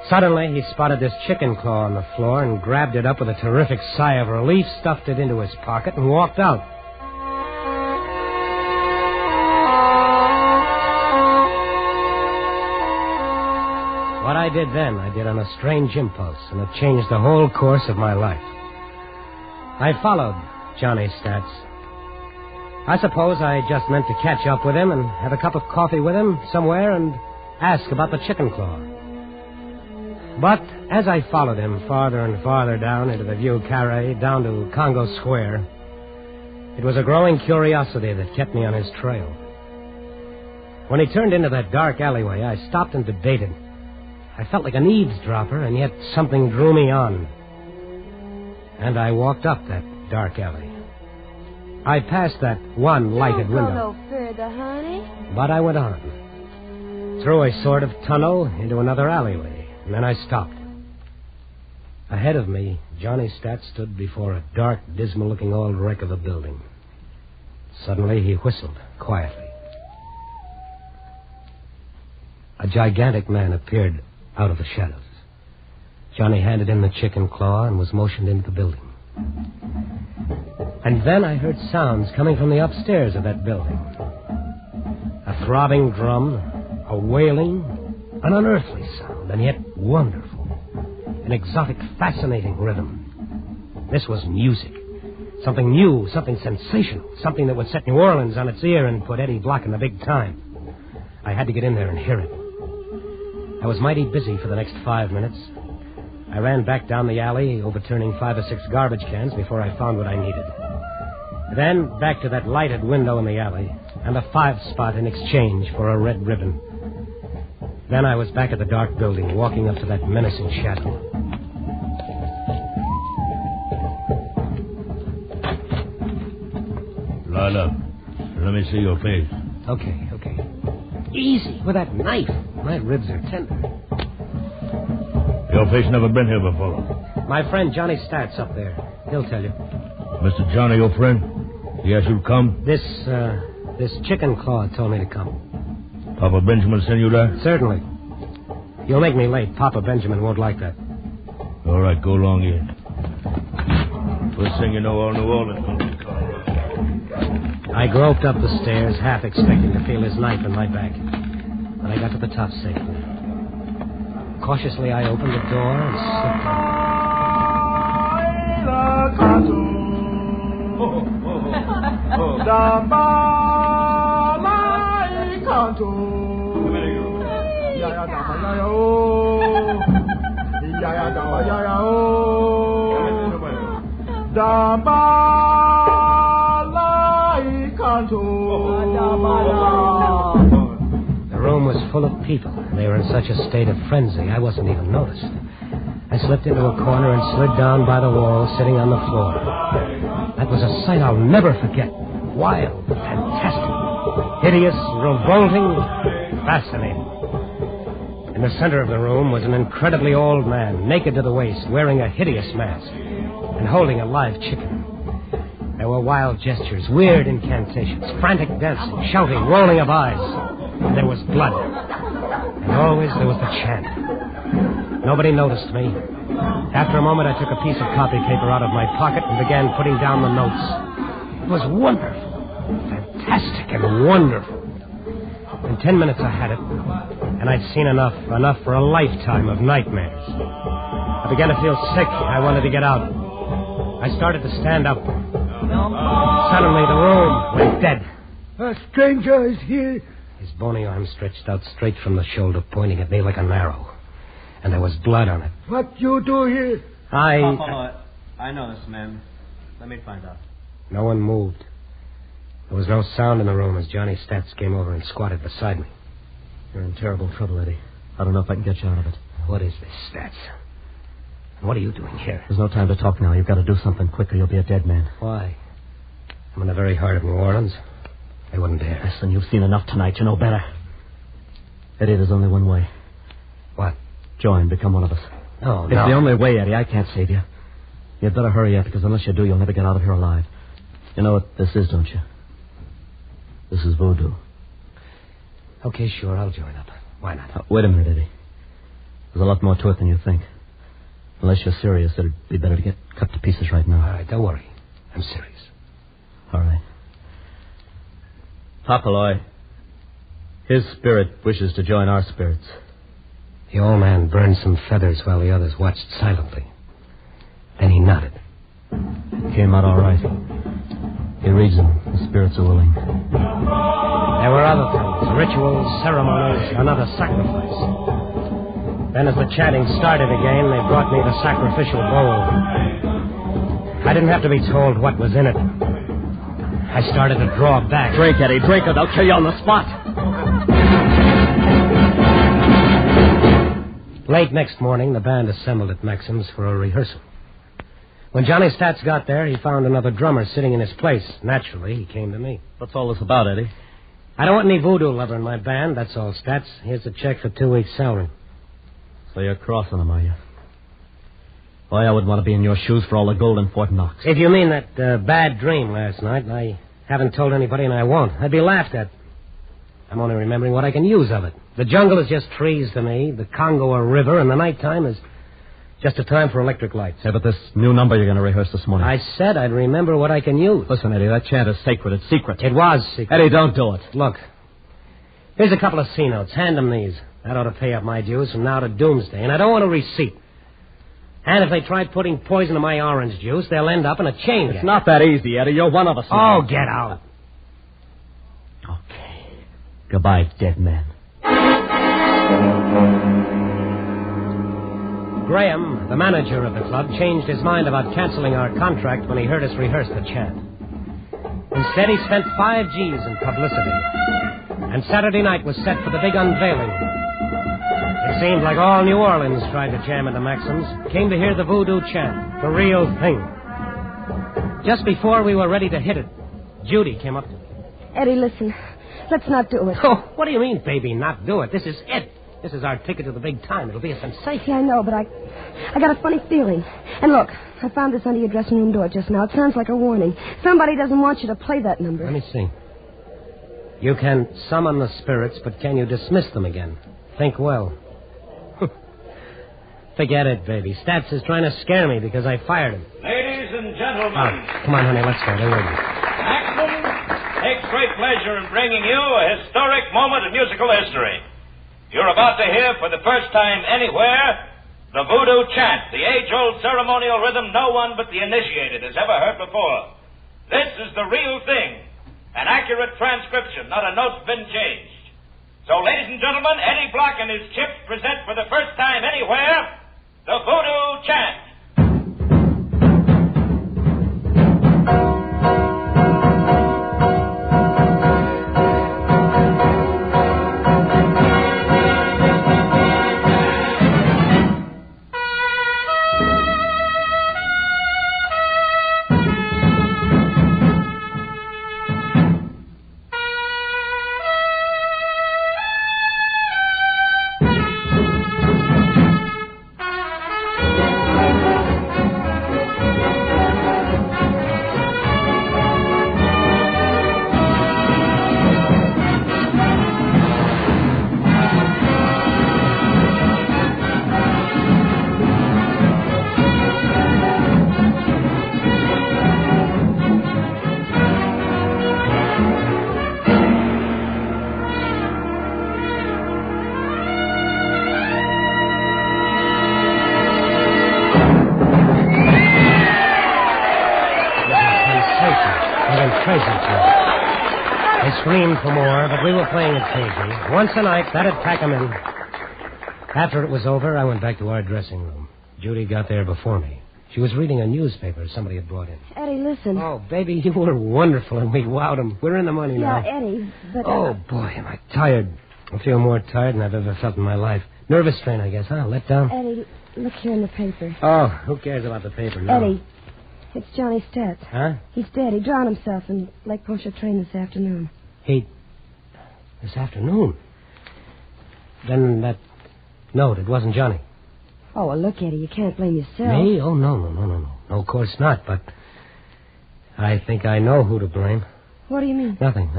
Suddenly, he spotted this chicken claw on the floor and grabbed it up with a terrific sigh of relief, stuffed it into his pocket, and walked out. What I did then, I did on a strange impulse, and it changed the whole course of my life. I followed Johnny Stats. I suppose I just meant to catch up with him and have a cup of coffee with him somewhere and ask about the chicken claw. But as I followed him farther and farther down into the Vieux Carré, down to Congo Square, it was a growing curiosity that kept me on his trail. When he turned into that dark alleyway, I stopped and debated. I felt like an eavesdropper, and yet something drew me on. And I walked up that dark alley. I passed that one lighted window. No further, honey. But I went on. Through a sort of tunnel into another alleyway, and then I stopped. Ahead of me, Johnny Stats stood before a dark, dismal-looking old wreck of a building. Suddenly, he whistled quietly. A gigantic man appeared out of the shadows. Johnny handed him the chicken claw and was motioned into the building. And then I heard sounds coming from the upstairs of that building. A throbbing drum, a wailing, an unearthly sound, and yet wonderful. An exotic, fascinating rhythm. This was music. Something new, something sensational, something that would set New Orleans on its ear and put Eddie Block in the big time. I had to get in there and hear it. I was mighty busy for the next 5 minutes. I ran back down the alley, overturning 5 or 6 garbage cans before I found what I needed. Then back to that lighted window in the alley, and a 5-spot in exchange for a red ribbon. Then I was back at the dark building, walking up to that menacing shadow. Lila, let me see your face. Okay. Easy, with that knife. My ribs are tender. Your face never been here before. My friend Johnny Stats up there. He'll tell you. Mr. Johnny, your friend? He asked you to come? This chicken claw told me to come. Papa Benjamin sent you there? Certainly. You'll make me late. Papa Benjamin won't like that. All right, go along here. First thing you know, all New Orleans will be called. I groped up the stairs, half expecting to feel his knife in my back. But I got to the top safely. Cautiously, I opened the door and slipped The room was full of people. They were in such a state of frenzy, I wasn't even noticed. I slipped into a corner and slid down by the wall, sitting on the floor. That was a sight I'll never forget. Wild, fantastic, hideous, revolting, fascinating. In the center of the room was an incredibly old man, naked to the waist, wearing a hideous mask, and holding a live chicken. There were wild gestures, weird incantations, frantic dancing, shouting, rolling of eyes. And there was blood. And always there was the chant. Nobody noticed me. After a moment, I took a piece of copy paper out of my pocket and began putting down the notes. It was wonderful. Fantastic and wonderful. In 10 minutes, I had it. And I'd seen enough for a lifetime of nightmares. I began to feel sick. I wanted to get out. I started to stand up. Suddenly, the room went dead. A stranger is here. His bony arm stretched out straight from the shoulder, pointing at me like an arrow. And there was blood on it. What you do here? I know this man. Let me find out. No one moved. There was no sound in the room as Johnny Stats came over and squatted beside me. You're in terrible trouble, Eddie. I don't know if I can get you out of it. What is this, Stats? And what are you doing here? There's no time to talk now. You've got to do something quick or you'll be a dead man. Why? I'm in the very heart of New Orleans. They wouldn't dare. Listen, you've seen enough tonight. You know better. Eddie, there's only one way. What? Join. Become one of us. Oh, it's no. the only way, Eddie. I can't save you. You'd better hurry up, because unless you do, you'll never get out of here alive. You know what this is, don't you? This is voodoo. Okay, sure, I'll join up. Why not? Wait a minute, Eddie. There's a lot more to it than you think. Unless you're serious, it'd be better to get cut to pieces right now. All right, don't worry. I'm serious. All right. Papaloy. His spirit wishes to join our spirits. The old man burned some feathers while the others watched silently. Then he nodded. It came out all right. He reads them. The spirits are willing. There were other things. Rituals, ceremonies, another sacrifice. Then as the chanting started again, they brought me the sacrificial bowl. I didn't have to be told what was in it. I started to draw back. Drink, Eddie. Drink, or they'll kill you on the spot. Late next morning, the band assembled at Maxim's for a rehearsal. When Johnny Stats got there, he found another drummer sitting in his place. Naturally, he came to me. What's all this about, Eddie? I don't want any voodoo lover in my band, that's all, Stats. Here's a check for 2 weeks' salary. So you're crossing them, are you? Boy, I wouldn't want to be in your shoes for all the gold in Fort Knox. If you mean that bad dream last night, I haven't told anybody and I won't. I'd be laughed at. I'm only remembering what I can use of it. The jungle is just trees to me, the Congo a river, and the nighttime is just a time for electric lights. Yeah, but this new number you're going to rehearse this morning. I said I'd remember what I can use. Listen, Eddie, that chant is sacred. It's secret. It was secret. Eddie, don't do it. Look, here's a couple of C notes. Hand them these. That ought to pay up my dues from now to doomsday. And I don't want a receipt. And if they try putting poison in my orange juice, they'll end up in a chain gang. It's not that easy, Eddie. You're one of us now. Oh, get out. Okay. Goodbye, dead man. Graham, the manager of the club, changed his mind about canceling our contract when he heard us rehearse the chant. Instead, he spent 5 G's in publicity. And Saturday night was set for the big unveiling. It seemed like all New Orleans tried to jam into Maxim's, came to hear the voodoo chant, the real thing. Just before we were ready to hit it, Judy came up to me. Eddie, listen. Let's not do it. Oh, what do you mean, baby, not do it? This is it. This is our ticket to the big time. It'll be a sensation. Yeah, I know, but I got a funny feeling. And look, I found this under your dressing room door just now. It sounds like a warning. Somebody doesn't want you to play that number. Let me see. You can summon the spirits, but can you dismiss them again? Think well. Forget it, baby. Stats is trying to scare me because I fired him. Ladies and gentlemen. Oh, come on, honey, let's go. They're waiting. Maxim takes great pleasure in bringing you a historic moment in musical history. You're about to hear for the first time anywhere the voodoo chant, the age-old ceremonial rhythm no one but the initiated has ever heard before. This is the real thing, an accurate transcription, not a note's been changed. So, ladies and gentlemen, Eddie Block and his Chips present for the first time anywhere the voodoo chant. screamed for more, but we were playing it cagey. Once a night, that'd pack 'em in. After it was over, I went back to our dressing room. Judy got there before me. She was reading a newspaper somebody had brought in. Eddie, listen. Oh, baby, you were wonderful, and we wowed 'em. We're in the money now. Yeah, Eddie, but... Oh, boy, am I tired. I feel more tired than I've ever felt in my life. Nervous strain, I guess, huh? Let down? Eddie, look here in the paper. Oh, who cares about the paper now? Eddie, it's Johnny Stetz. Huh? He's dead. He drowned himself in Lake Pontchartrain this afternoon. This afternoon? Then that note, it wasn't Johnny. Oh, well, look, Eddie, you can't blame yourself. Me? Oh, no. No, of course not, but I think I know who to blame. What do you mean? Nothing.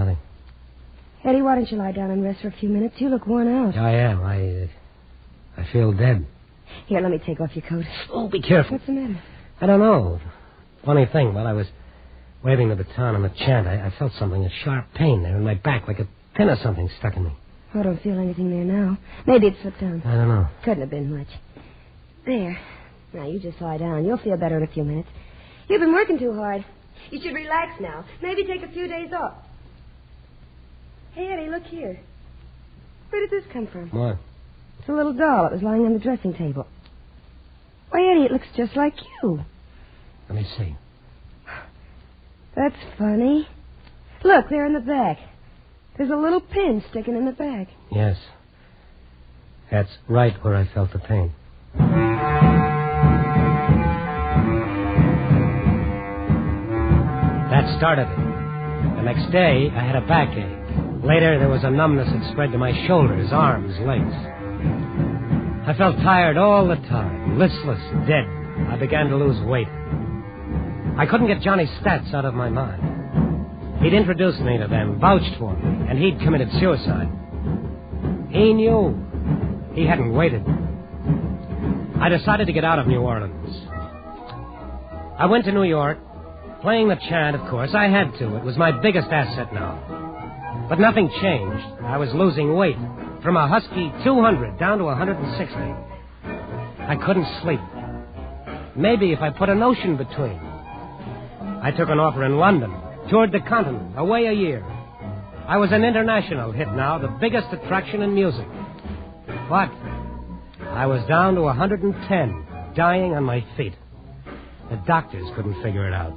Eddie, why don't you lie down and rest for a few minutes? You look worn out. I am. I feel dead. Here, let me take off your coat. Oh, be careful. What's the matter? I don't know. Funny thing, while I was waving the baton on the chant, I felt something, a sharp pain there in my back, like a pin or something stuck in me. I don't feel anything there now. Maybe it slipped down. I don't know. Couldn't have been much. There. Now, you just lie down. You'll feel better in a few minutes. You've been working too hard. You should relax now. Maybe take a few days off. Hey, Eddie, look here. Where did this come from? What? It's a little doll that was lying on the dressing table. Why, Eddie, it looks just like you. Let me see. That's funny. Look, there in the back. There's a little pin sticking in the back. Yes. That's right where I felt the pain. That started it. The next day, I had a backache. Later, there was a numbness that spread to my shoulders, arms, legs. I felt tired all the time, listless, dead. I began to lose weight. I couldn't get Johnny Stats out of my mind. He'd introduced me to them, vouched for me, and he'd committed suicide. He knew. He hadn't waited. I decided to get out of New Orleans. I went to New York, playing the chant, of course. I had to. It was my biggest asset now. But nothing changed. I was losing weight, from a husky 200 down to 160. I couldn't sleep. Maybe if I put an ocean between. I took an offer in London, toured the continent, away a year. I was an international hit now, the biggest attraction in music. But I was down to 110, dying on my feet. The doctors couldn't figure it out.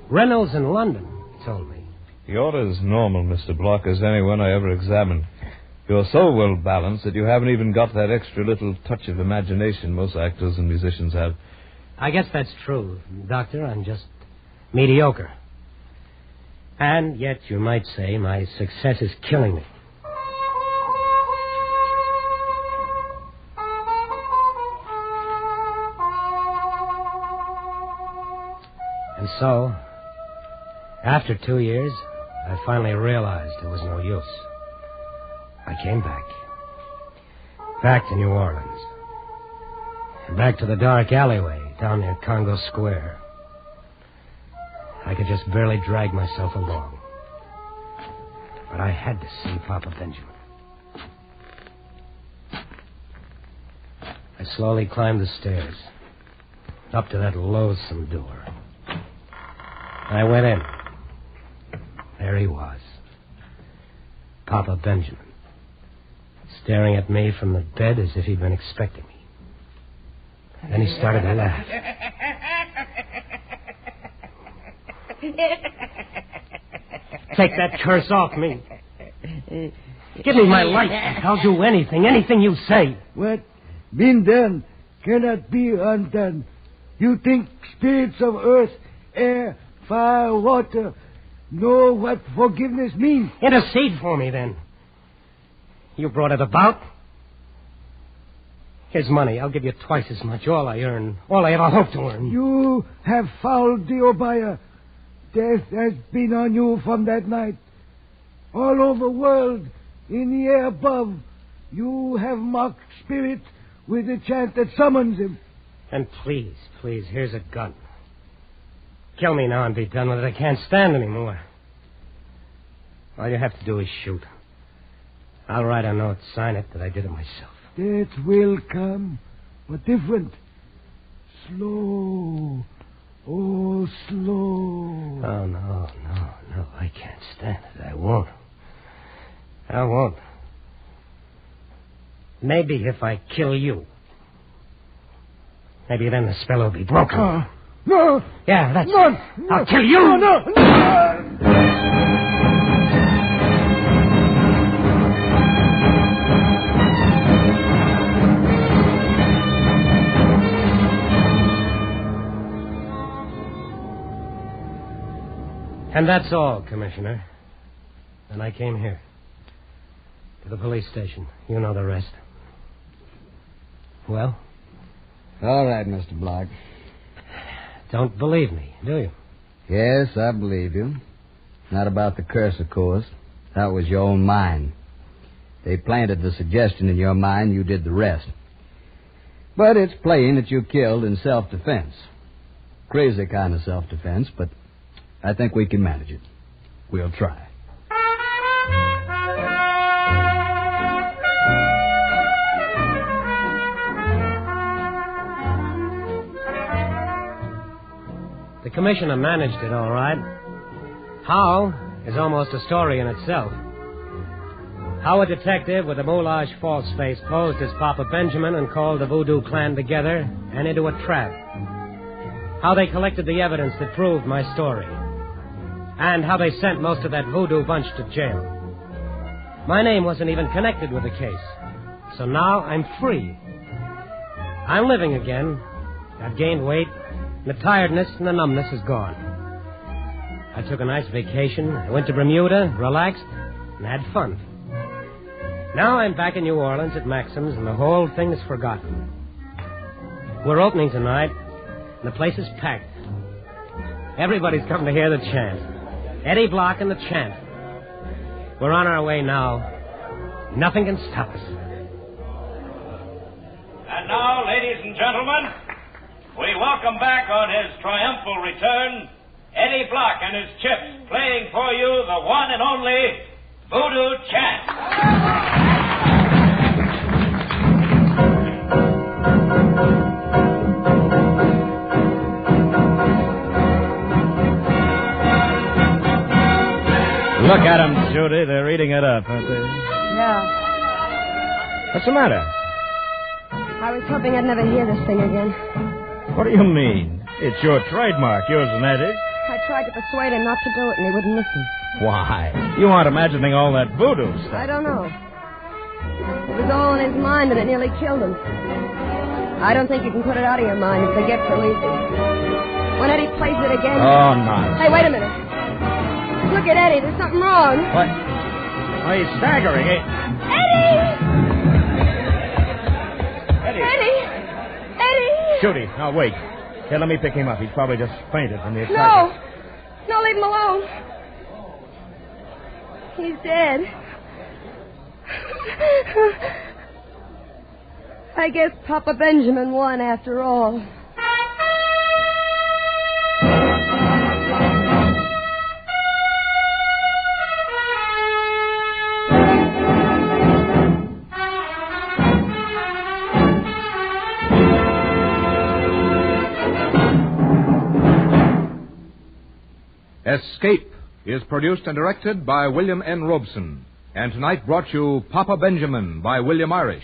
Reynolds in London told me. You're as normal, Mr. Block, as anyone I ever examined. You're so well balanced that you haven't even got that extra little touch of imagination most actors and musicians have. I guess that's true, Doctor. I'm just mediocre. And yet, you might say, my success is killing me. And so, after 2 years, I finally realized it was no use. I came back. Back to New Orleans. Back to the dark alleyway down near Congo Square. I could just barely drag myself along. But I had to see Papa Benjamin. I slowly climbed the stairs, up to that loathsome door. I went in. There he was. Papa Benjamin. Staring at me from the bed as if he'd been expecting me. Then he started to laugh. Take that curse off me. Give me my life. I'll do anything you say. What been done cannot be undone. You think spirits of earth, air, fire, water know what forgiveness means? Intercede for me, then. You brought it about. Here's money. I'll give you twice as much. All I earn. All I ever hope to earn. You have fouled the Obaya. Death has been on you from that night. All over the world, in the air above, you have mocked spirit with the chant that summons him. And please, here's a gun. Kill me now and be done with it. I can't stand anymore. All you have to do is shoot. I'll write a note, sign it, that I did it myself. Death will come, but different. Slow. Oh, slow. Oh, no. I can't stand it. I won't. I won't. Maybe if I kill you. Maybe then the spell will be broken. No! Yeah, that's No! it. I'll kill you! No! And that's all, Commissioner. And I came here. To the police station. You know the rest. Well? All right, Mr. Block. Don't believe me, do you? Yes, I believe you. Not about the curse, of course. That was your own mind. They planted the suggestion in your mind, you did the rest. But it's plain that you killed in self-defense. Crazy kind of self-defense, but I think we can manage it. We'll try. The commissioner managed it all right. How is almost a story in itself. How a detective with a moulage false face posed as Papa Benjamin and called the Voodoo clan together and into a trap. How they collected the evidence that proved my story. And how they sent most of that Voodoo bunch to jail. My name wasn't even connected with the case. So now I'm free. I'm living again. I've gained weight. The tiredness and the numbness is gone. I took a nice vacation. I went to Bermuda, relaxed, and had fun. Now I'm back in New Orleans at Maxim's, and the whole thing is forgotten. We're opening tonight, and the place is packed. Everybody's come to hear the chant. Eddie Block and the chant. We're on our way now. Nothing can stop us. And now, ladies and gentlemen, we welcome back on his triumphal return, Eddie Block and his chips, playing for you the one and only Voodoo Chant. Look at them, Judy. They're eating it up, aren't they? Yeah. What's the matter? I was hoping I'd never hear this thing again. What do you mean? It's your trademark, yours and Eddie's. I tried to persuade him not to do it, and he wouldn't listen. Why? You aren't imagining all that voodoo stuff. I don't know. It was all in his mind, and it nearly killed him. I don't think you can put it out of your mind if the gift releases. When Eddie plays it again... Oh, nonsense. Hey, wait a minute. Look at Eddie. There's something wrong. What? Oh, he's staggering. Eddie! Eddie! Judy, now wait. Here, let me pick him up. He's probably just fainted from the excitement. No, leave him alone. He's dead. I guess Papa Benjamin won after all. Escape is produced and directed by William N. Robeson, and tonight brought you Papa Benjamin by William Irish,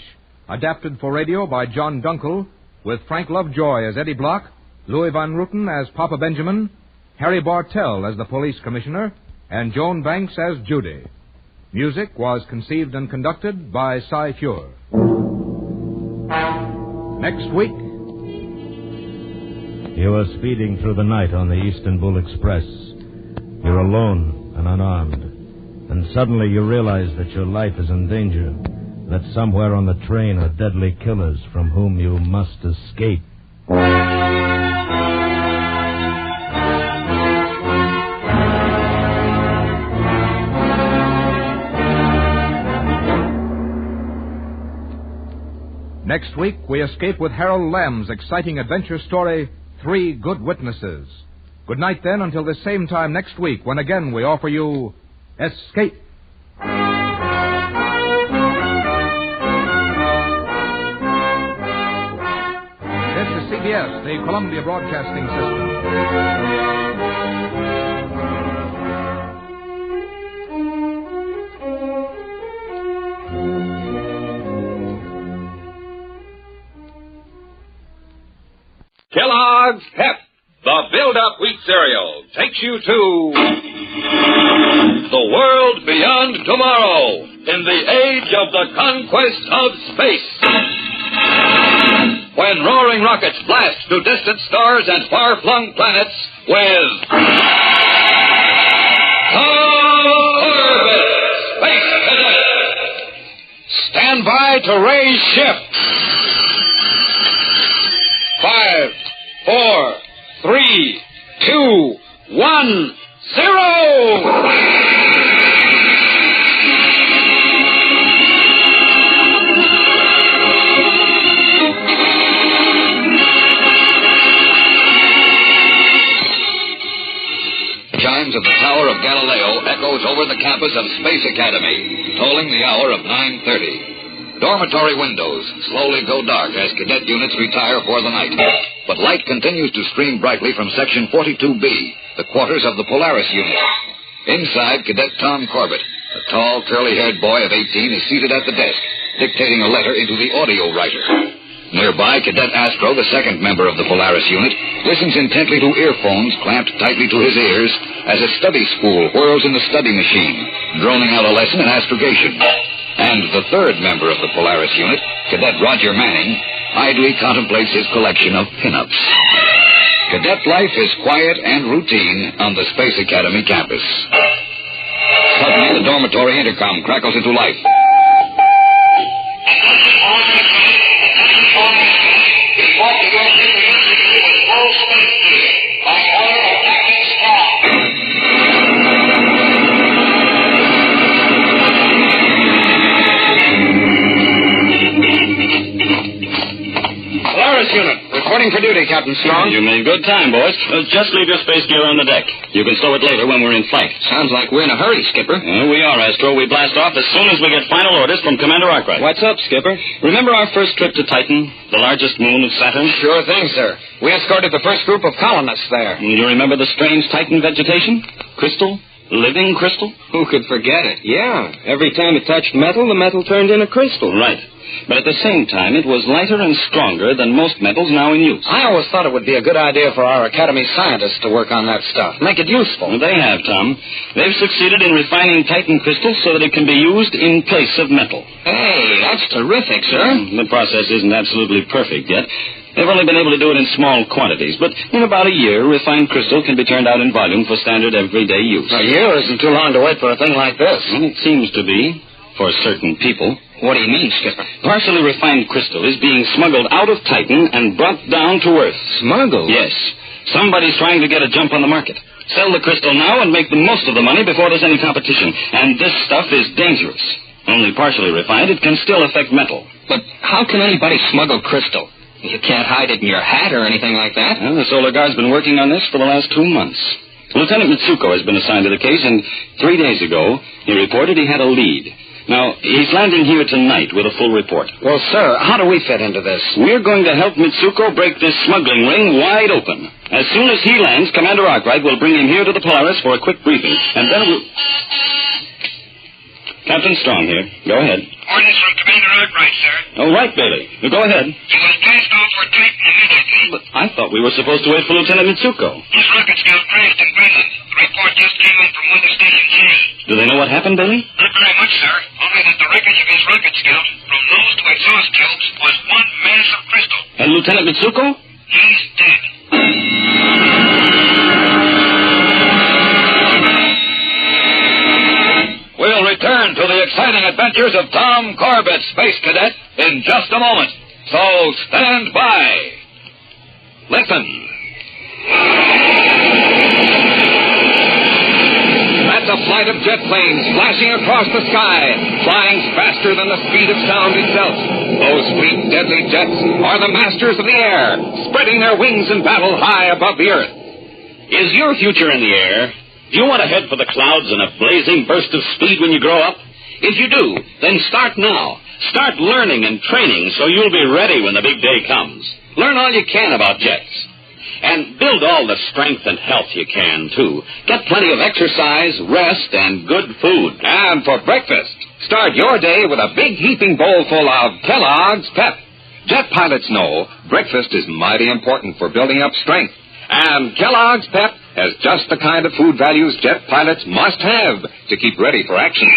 adapted for radio by John Dunkel, with Frank Lovejoy as Eddie Block, Louis Van Ruten as Papa Benjamin, Harry Bartell as the police commissioner, and Joan Banks as Judy. Music was conceived and conducted by Cy Fure. Next week... You are speeding through the night on the Istanbul Express. You're alone and unarmed. And suddenly you realize that your life is in danger. That somewhere on the train are deadly killers from whom you must escape. Next week, we escape with Harold Lamb's exciting adventure story, 3 Good Witnesses. Good night, then, until the same time next week, when again we offer you Escape. This is CBS, the Columbia Broadcasting System. Kellogg's Pep, the build-up wheat cereal, takes you to the world beyond tomorrow, in the age of the conquest of space. When roaring rockets blast to distant stars and far-flung planets with Corbet, Space Cadet. Stand by to raise ship. 5, 4, 3, 2, 1, 0! Chimes of the Tower of Galileo echoes over the campus of Space Academy, tolling the hour of 9:30. Dormitory windows slowly go dark as cadet units retire for the night. But light continues to stream brightly from Section 42B, the quarters of the Polaris unit. Inside, Cadet Tom Corbett, a tall, curly-haired boy of 18, is seated at the desk, dictating a letter into the audio writer. Nearby, Cadet Astro, the second member of the Polaris unit, listens intently to earphones clamped tightly to his ears as a study spool whirls in the study machine, droning out a lesson in astrogation. And the third member of the Polaris unit, Cadet Roger Manning, idly contemplates his collection of pinups. Cadet life is quiet and routine on the Space Academy campus. Suddenly, the dormitory intercom crackles into life. Polaris unit, reporting for duty, Captain Strong. You made good time, boys. Just leave your space gear on the deck. You can stow it later when we're in flight. Sounds like we're in a hurry, Skipper. We are, Astro. We blast off as soon as we get final orders from Commander Arkwright. What's up, Skipper? Remember our first trip to Titan, the largest moon of Saturn? Sure thing, sir. We escorted the first group of colonists there. You remember the strange Titan vegetation? Crystal? Living crystal? Who could forget it? Yeah. Every time it touched metal, the metal turned into crystal. Right. But at the same time, it was lighter and stronger than most metals now in use. I always thought it would be a good idea for our Academy scientists to work on that stuff. Make it useful. Well, they have, Tom. They've succeeded in refining Titan crystal so that it can be used in place of metal. Hey, that's terrific, sir. The process isn't absolutely perfect yet. They've only been able to do it in small quantities, but in about a year, refined crystal can be turned out in volume for standard everyday use. A year isn't too long to wait for a thing like this. Well, it seems to be, for certain people. What do you mean, Skipper? Partially refined crystal is being smuggled out of Titan and brought down to Earth. Smuggled? Yes. Somebody's trying to get a jump on the market. Sell the crystal now and make the most of the money before there's any competition. And this stuff is dangerous. Only partially refined, it can still affect metal. But how can anybody smuggle crystal? You can't hide it in your hat or anything like that. Well, the Solar Guard's been working on this for the last 2 months. Lieutenant Mitsuko has been assigned to the case, and 3 days ago, he reported he had a lead. Now, he's landing here tonight with a full report. Well, sir, how do we fit into this? We're going to help Mitsuko break this smuggling ring wide open. As soon as he lands, Commander Arkwright will bring him here to the Polaris for a quick briefing, and then we'll... Captain Strong here. Go ahead. Orders from Commander Arkwright, sir. Oh, right, Bailey. Go ahead. You must blast off for Titan immediately. But I thought we were supposed to wait for Lieutenant Mitsuko. His rocket scout crashed in Greenland. The report just came in from Weather Station J. Do they know what happened, Bailey? Not very much, sir. Only that the wreckage of his rocket scout, from nose to exhaust tubes, was one mass of crystal. And Lieutenant Mitsuko? He's dead. We'll return to the exciting adventures of Tom Corbett, Space Cadet, in just a moment. So stand by. Listen. That's a flight of jet planes flashing across the sky, flying faster than the speed of sound itself. Those fleet, deadly jets are the masters of the air, spreading their wings in battle high above the earth. Is your future in the air? Do you want to head for the clouds in a blazing burst of speed when you grow up? If you do, then start now. Start learning and training so you'll be ready when the big day comes. Learn all you can about jets. And build all the strength and health you can, too. Get plenty of exercise, rest, and good food. And for breakfast, start your day with a big heaping bowl full of Kellogg's Pep, Jet pilots know breakfast is mighty important for building up strength. And Kellogg's Pep has just the kind of food values jet pilots must have to keep ready for action.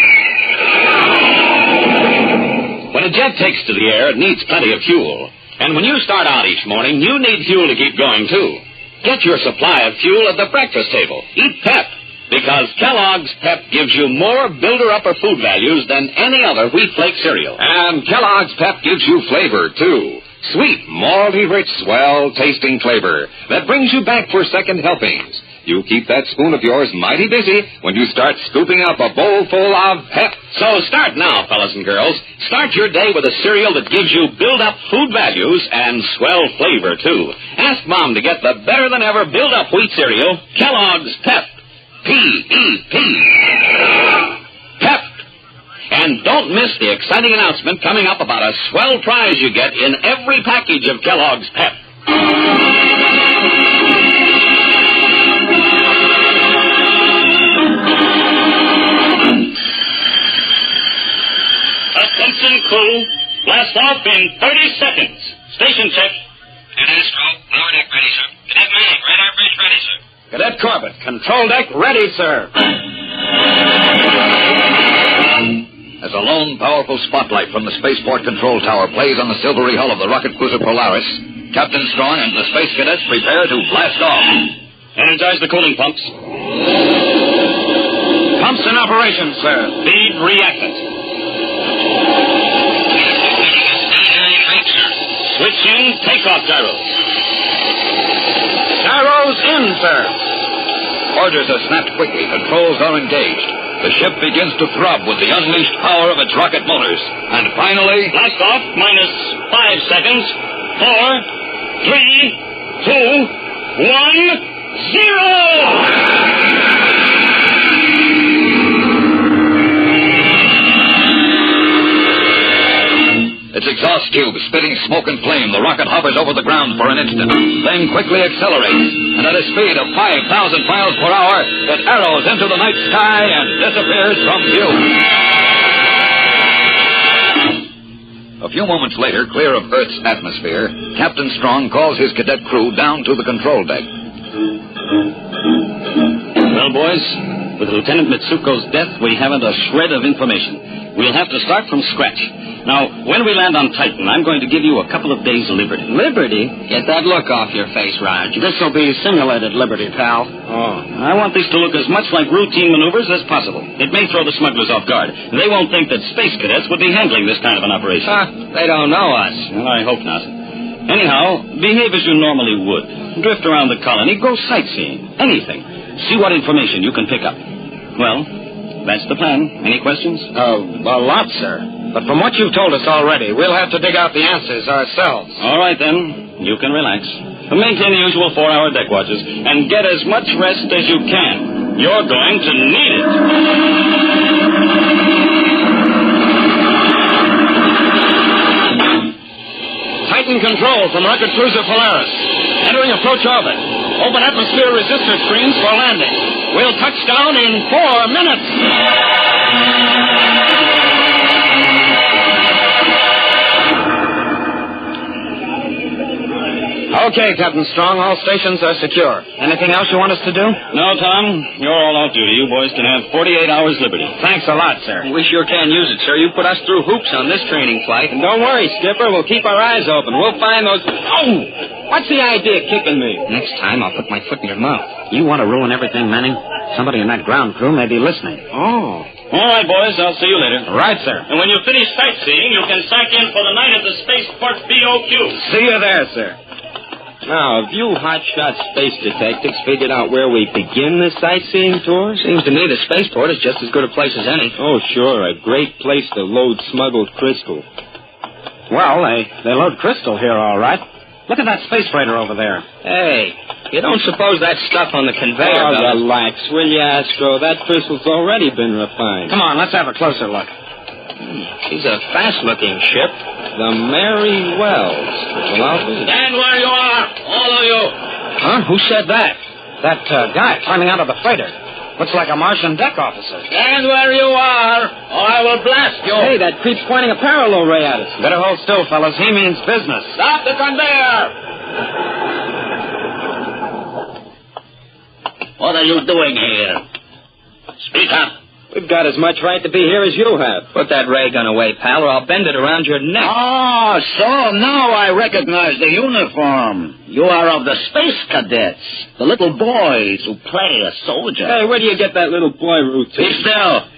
When a jet takes to the air, it needs plenty of fuel. And when you start out each morning, you need fuel to keep going, too. Get your supply of fuel at the breakfast table. Eat Pep, because Kellogg's Pep gives you more builder-upper food values than any other wheat flake cereal. And Kellogg's Pep gives you flavor, too. Sweet, malty-rich, swell-tasting flavor that brings you back for second helpings. You keep that spoon of yours mighty busy when you start scooping up a bowl full of Pep. So start now, fellas and girls. Start your day with a cereal that gives you build-up food values and swell flavor, too. Ask Mom to get the better-than-ever build-up wheat cereal, Kellogg's Pep. P-E-P. Pep. And don't miss the exciting announcement coming up about a swell prize you get in every package of Kellogg's Pep. Attention, crew. Blast off in 30 seconds. Station check. And Astro, lower deck ready, sir. Cadet Manning, radar bridge ready, sir. Cadet Corbett, control deck ready, sir. As a lone, powerful spotlight from the spaceport control tower plays on the silvery hull of the rocket cruiser Polaris, Captain Strong and the space cadets prepare to blast off. Energize the cooling pumps. Pumps in operation, sir. Feed reactant. Switch in takeoff gyros. Gyros in, sir. Orders are snapped quickly. Controls are engaged. The ship begins to throb with the unleashed power of its rocket motors. And finally... Blast off minus 5 seconds. 4, 3, 2, 1, 0! Its exhaust tube spitting smoke and flame, the rocket hovers over the ground for an instant, then quickly accelerates, and at a speed of 5,000 miles per hour, it arrows into the night sky and disappears from view. A few moments later, clear of Earth's atmosphere, Captain Strong calls his cadet crew down to the control deck. Well, boys, with Lieutenant Mitsuko's death, we haven't a shred of information. We'll have to start from scratch. Now, when we land on Titan, I'm going to give you a couple of days' liberty. Liberty? Get that look off your face, Raj. This'll be simulated liberty, pal. Oh. I want this to look as much like routine maneuvers as possible. It may throw the smugglers off guard. They won't think that space cadets would be handling this kind of an operation. They don't know us. Well, I hope not. Anyhow, behave as you normally would. Drift around the colony, go sightseeing, anything. See what information you can pick up. Well, that's the plan. Any questions? A lot, sir. But from what you've told us already, we'll have to dig out the answers ourselves. All right, then. You can relax. Maintain the usual 4-hour deck watches and get as much rest as you can. You're going to need it. Titan control from rocket cruiser Polaris. Entering approach orbit. Open atmosphere resistor screens for landing. We'll touch down in 4 minutes. Okay, Captain Strong, all stations are secure. Anything else you want us to do? No, Tom. You're all out duty. You boys can have 48 hours liberty. Thanks a lot, sir. We sure can use it, sir. You put us through hoops on this training flight. And don't worry, Skipper. We'll keep our eyes open. We'll find those... Oh! What's the idea of kicking me? Next time, I'll put my foot in your mouth. You want to ruin everything, Manning? Somebody in that ground crew may be listening. Oh. All right, boys. I'll see you later. Right, sir. And when you finish sightseeing, you can sack in for the night at the spaceport BOQ. See you there, sir. Now, have you hotshot space detectives figured out where we begin this sightseeing tour? Seems to me the spaceport is just as good a place as any. Oh, sure. A great place to load smuggled crystal. Well, they load crystal here, all right. Look at that space freighter over there. Hey, you don't suppose that stuff on the conveyor belt... Oh, relax, will you, Astro? That crystal's already been refined. Come on, let's have a closer look. She's a fast-looking ship. The Mary Wells. Well, I'll be. Stand where you are, all of you. Huh? Who said that? That guy climbing out of the freighter. Looks like a Martian deck officer. Stand where you are, or I will blast you. Hey, that creep's pointing a parallel ray at us. Better hold still, fellas. He means business. Stop the conveyor! What are you doing here? Speak up. We've got as much right to be here as you have. Put that ray gun away, pal, or I'll bend it around your neck. Oh, so now I recognize the uniform. You are of the Space Cadets, the little boys who play a soldier. Hey, where do you get that little boy routine? Be still,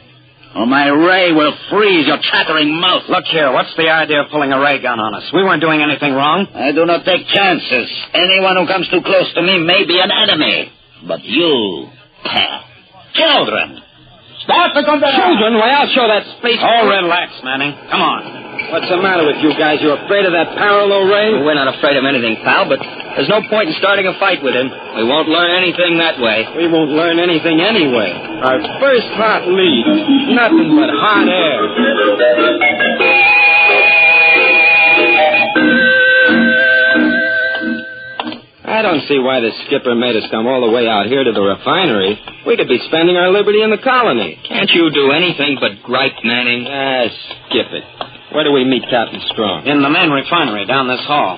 or my ray will freeze your chattering mouth. Look here, what's the idea of pulling a ray gun on us? We weren't doing anything wrong. I do not take chances. Anyone who comes too close to me may be an enemy. But you, children, start the conveyor. Children? Why, I'll show that space... Oh, relax, Manning. Come on. What's the matter with you guys? You afraid of that parallel ray? Well, we're not afraid of anything, pal, but there's no point in starting a fight with him. We won't learn anything that way. We won't learn anything anyway. Our first hot lead. Nothing but hot air. I don't see why the skipper made us come all the way out here to the refinery. We could be spending our liberty in the colony. Can't you do anything but gripe, Manning? Skip it. Where do we meet Captain Strong? In the main refinery, down this hall.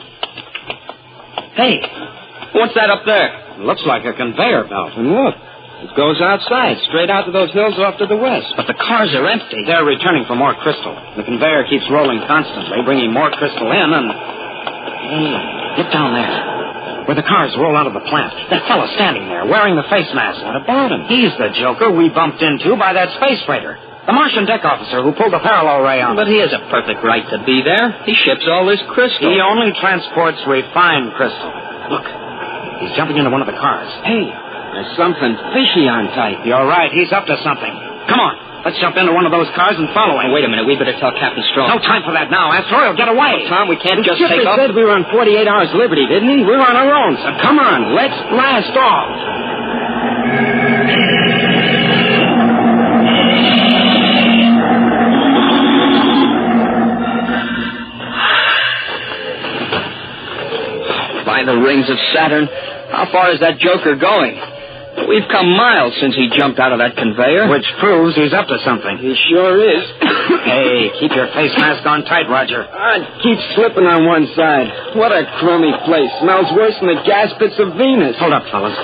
Hey, what's that up there? It looks like a conveyor belt. And look, it goes outside, straight out to those hills off to the west. But the cars are empty. They're returning for more crystal. The conveyor keeps rolling constantly, bringing more crystal in, and... Hey, look down there. Where the cars roll out of the plant. That fellow standing there, wearing the face mask. What about him? He's the joker we bumped into by that space freighter. The Martian deck officer who pulled the parallel ray on. But he has a perfect right to be there. He ships all this crystal. He only transports refined crystal. Look, he's jumping into one of the cars. Hey, there's something fishy on tight. You're right, he's up to something. Come on, let's jump into one of those cars and follow him. Wait a minute, we better tell Captain Strong. No time for that now. After all, he'll get away. Well, Tom, we can't just take off. He said we were on 48 hours liberty, didn't he? We're on our own, so come on, let's blast off. By the rings of Saturn, how far is that joker going? We've come miles since he jumped out of that conveyor. Which proves he's up to something. He sure is. Hey, keep your face mask on tight, Roger. I keep slipping on one side. What a crummy place. Smells worse than the gas pits of Venus. Hold up, fellas.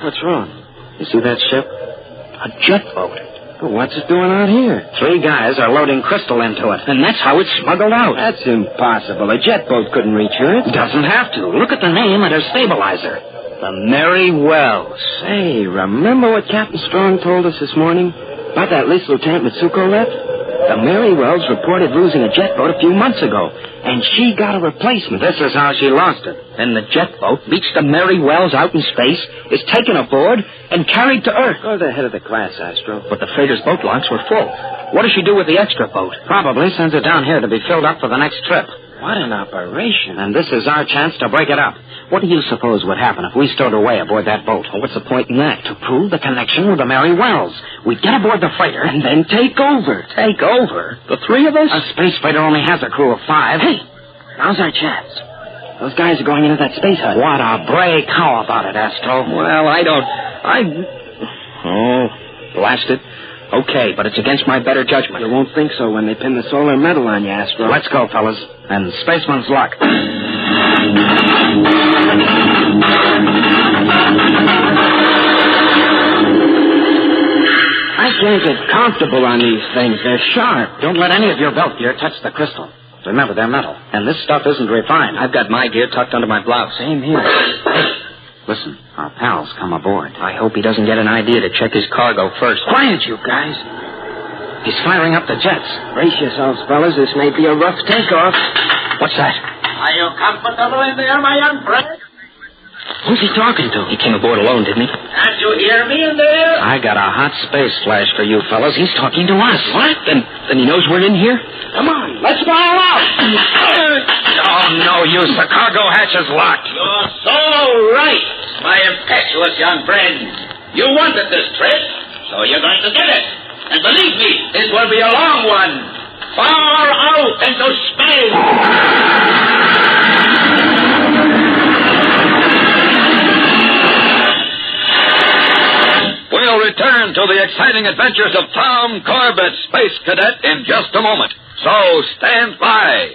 What's wrong? You see that ship? A jet boat. But what's it doing out here? 3 guys are loading crystal into it, and that's how it's smuggled out. That's impossible. A jet boat couldn't reach her. It doesn't have to. Look at the name and her stabilizer. The Mary Wells. Hey, remember what Captain Strong told us this morning about that least Lieutenant Mitsuko left? The Mary Wells reported losing a jet boat a few months ago, and she got a replacement. This is how she lost it. Then the jet boat reached the Mary Wells out in space, is taken aboard, and carried to Earth. Go to the head of the class, Astro. But the freighter's boat locks were full. What does she do with the extra boat? Probably sends it down here to be filled up for the next trip. What an operation. And this is our chance to break it up. What do you suppose would happen if we stowed away aboard that boat? Well, what's the point in that? To prove the connection with the Mary Wells. We'd get aboard the freighter and then take over. Take over? The 3 of us? A space freighter only has a crew of 5. Hey, now's our chance. Those guys are going into that space hut. What a break. How about it, Astro? Well, Oh, blast it. Okay, but it's against my better judgment. You won't think so when they pin the solar medal on you, Astro. Let's go, fellas. And spaceman's luck. I can't get comfortable on these things. They're sharp. Don't let any of your belt gear touch the crystal. Remember, they're metal. And this stuff isn't refined. I've got my gear tucked under my blouse. Same here. Hey, listen, our pal's come aboard. I hope he doesn't get an idea to check his cargo first. Quiet, you guys. He's firing up the jets. Brace yourselves, fellas. This may be a rough takeoff. What's that? Are you comfortable in there, my young friend? Who's he talking to? He came aboard alone, didn't he? Can't you hear me in there? I got a hot space flash for you fellas. He's talking to us. What? Then he knows we're in here? Come on, let's fire out. Oh, no use. The cargo hatch is locked. You're so right, my impetuous young friend. You wanted this trip, so you're going to get it. And believe me, this will be a long one. Far out into space. We'll return to the exciting adventures of Tom Corbett, Space Cadet, in just a moment. So stand by.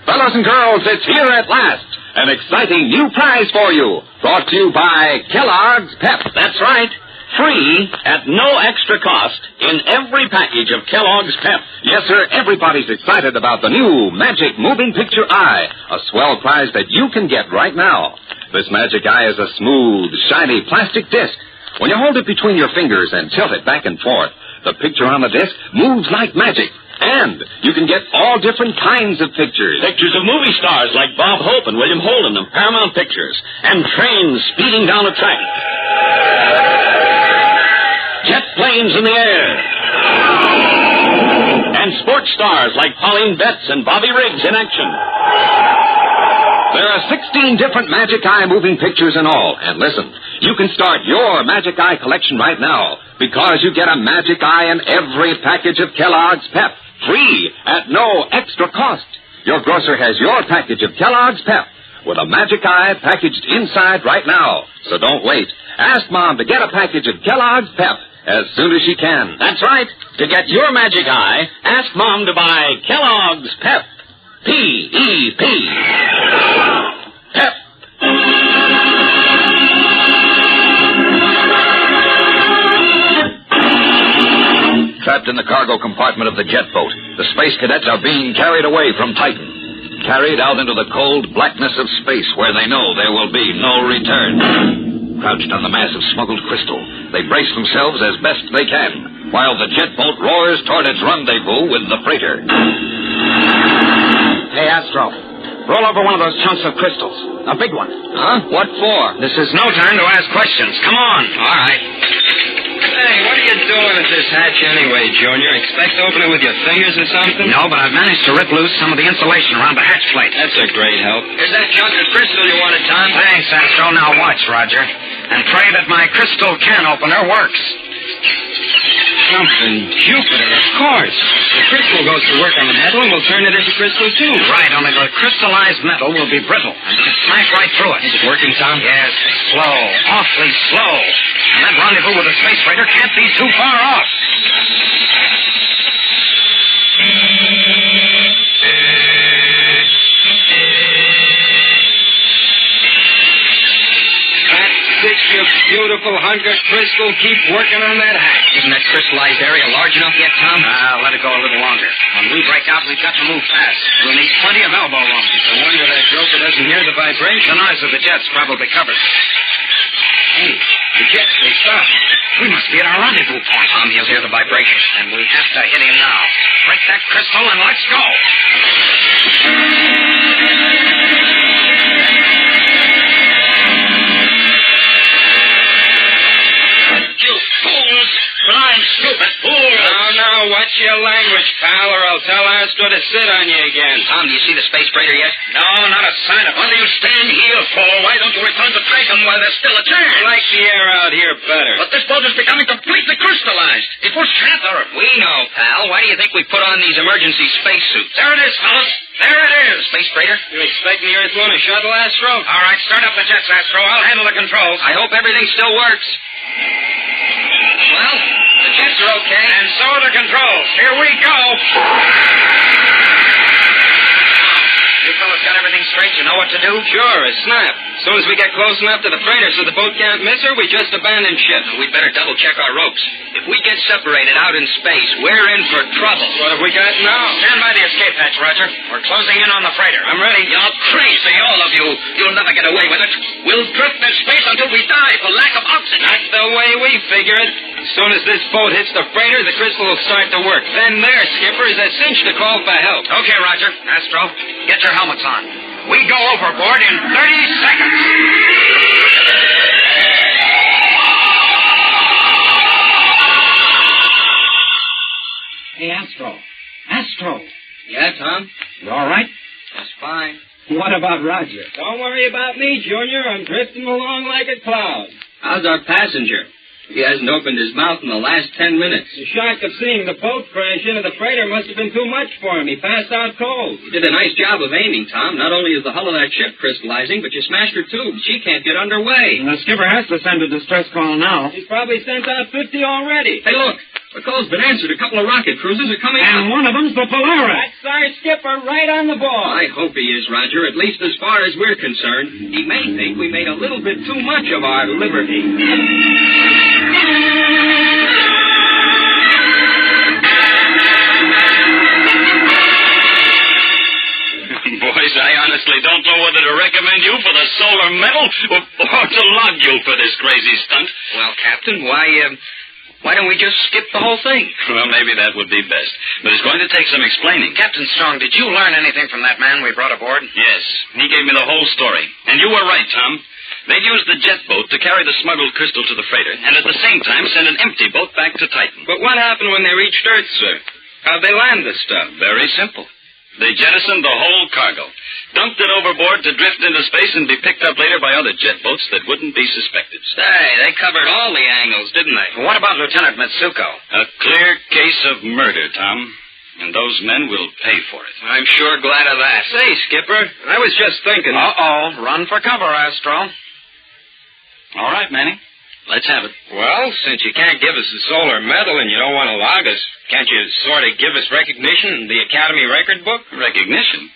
Fellas and girls, it's here at last. An exciting new prize for you. Brought to you by Kellogg's Pep. That's right. Free at no extra cost in every package of Kellogg's Pep. Yes, sir, everybody's excited about the new Magic Moving Picture Eye, a swell prize that you can get right now. This Magic Eye is a smooth, shiny plastic disc. When you hold it between your fingers and tilt it back and forth, the picture on the disc moves like magic. And you can get all different kinds of pictures. Pictures of movie stars like Bob Hope and William Holden of Paramount Pictures. And trains speeding down a track. Jet planes in the air. And sports stars like Pauline Betts and Bobby Riggs in action. There are 16 different Magic Eye moving pictures in all. And listen, you can start your Magic Eye collection right now because you get a Magic Eye in every package of Kellogg's Pep. Free at no extra cost. Your grocer has your package of Kellogg's Pep with a Magic Eye packaged inside right now. So don't wait. Ask Mom to get a package of Kellogg's Pep as soon as she can. That's right. To get your Magic Eye, ask Mom to buy Kellogg's Pep. P-E-P. Pep. Trapped in the cargo compartment of the jet boat, the space cadets are being carried away from Titan. Carried out into the cold blackness of space where they know there will be no return. Crouched on the mass of smuggled crystal, they brace themselves as best they can, while the jet boat roars toward its rendezvous with the freighter. Hey, Astro, roll over one of those chunks of crystals. A big one. Huh? What for? This is no time to ask questions. Come on. All right. Hey, what are you doing at this hatch anyway, Junior? Expect to open it with your fingers or something? No, but I've managed to rip loose some of the insulation around the hatch plate. That's a great help. Here's that chunk of crystal you wanted, Tom. Thanks, Astro. Now watch, Roger. And pray that my crystal can opener works. Jumping Jupiter, of course. The crystal goes to work on the metal and we'll turn it into crystal, too. Right, only the crystallized metal will be brittle and just smack right through it. Is it working, Tom? Yes, slow, awfully slow. And that rendezvous with the space freighter can't be too far off. Your beautiful hunk of crystal. Keep working on that hatch. Isn't that crystallized area large enough yet, Tom? Let it go a little longer. When we break out, we've got to move fast. We'll need plenty of elbow room. No wonder that joker doesn't hear the vibration. The noise of the jets probably covers it. Hey, the jets, they stop. We must be at our rendezvous point. Tom, he'll hear the vibration, and we have to hit him now. Break that crystal and let's go. Now, watch your language, pal, or I'll tell Astro to sit on you again. Tom, do you see the space freighter yet? No, not a sign of it. What are you staying here for? Why don't you return to Triton while there's still a chance? I like the air out here better. But this boat is becoming completely crystallized. It will shatter. We know, pal. Why do you think we put on these emergency spacesuits? There it is, fellas. There it is. Space freighter. You expecting the Earth Lunar shuttle, Astro? All right, start up the jets, Astro. I'll handle the controls. I hope everything still works. Well, the jets are okay. And so are the controls. Here we go. You fellas got everything straight? You know what to do? Sure, a snap. As soon as we get close enough to the freighter so the boat can't miss her, we just abandon ship. We'd better double-check our ropes. If we get separated out in space, we're in for trouble. What have we got now? Stand by the escape hatch, Roger. We're closing in on the freighter. I'm ready. You're crazy, all of you. You'll never get away with it. We'll drift in space until we die for lack of oxygen. That's the way we figure it. As soon as this boat hits the freighter, the crystal will start to work. Then there, Skipper, is a cinch to call for help. Okay, Roger. Astro, get your helmets on. We go overboard in 30 seconds. Hey, Astro. Yeah, Tom? You all right? Just fine. What about Roger? Don't worry about me, Junior. I'm drifting along like a cloud. How's our passenger? He hasn't opened his mouth in the last 10 minutes. The shock of seeing the boat crash into the freighter must have been too much for him. He passed out cold. You did a nice job of aiming, Tom. Not only is the hull of that ship crystallizing, but you smashed her tube. She can't get underway. The skipper has to send a distress call now. He's probably sent out 50 already. Hey, look. The call's been answered. A couple of rocket cruisers are coming out. And one of them's the Polaris. That's our skipper right on the ball. I hope he is, Roger, at least as far as we're concerned. He may think we made a little bit too much of our liberty. Boys, I honestly don't know whether to recommend you for the solar medal or to lug you for this crazy stunt. Well, Captain, why don't we just skip the whole thing? Well, maybe that would be best. But it's going to take some explaining. Captain Strong, did you learn anything from that man we brought aboard? Yes. He gave me the whole story. And you were right, Tom. They'd used the jet boat to carry the smuggled crystal to the freighter, and at the same time send an empty boat back to Titan. But what happened when they reached Earth, sir? How'd they land the stuff? Very simple. They jettisoned the whole cargo, dumped it overboard to drift into space and be picked up later by other jet boats that wouldn't be suspected. Say, they covered all the angles, didn't they? What about Lieutenant Mitsuko? A clear case of murder, Tom. And those men will pay for it. I'm sure glad of that. Say, Skipper, I was just thinking... Uh-oh. Run for cover, Astro. All right, Manny. Let's have it. Well, since you can't give us the solar medal and you don't want to log us, can't you sort of give us recognition in the Academy record book? Recognition?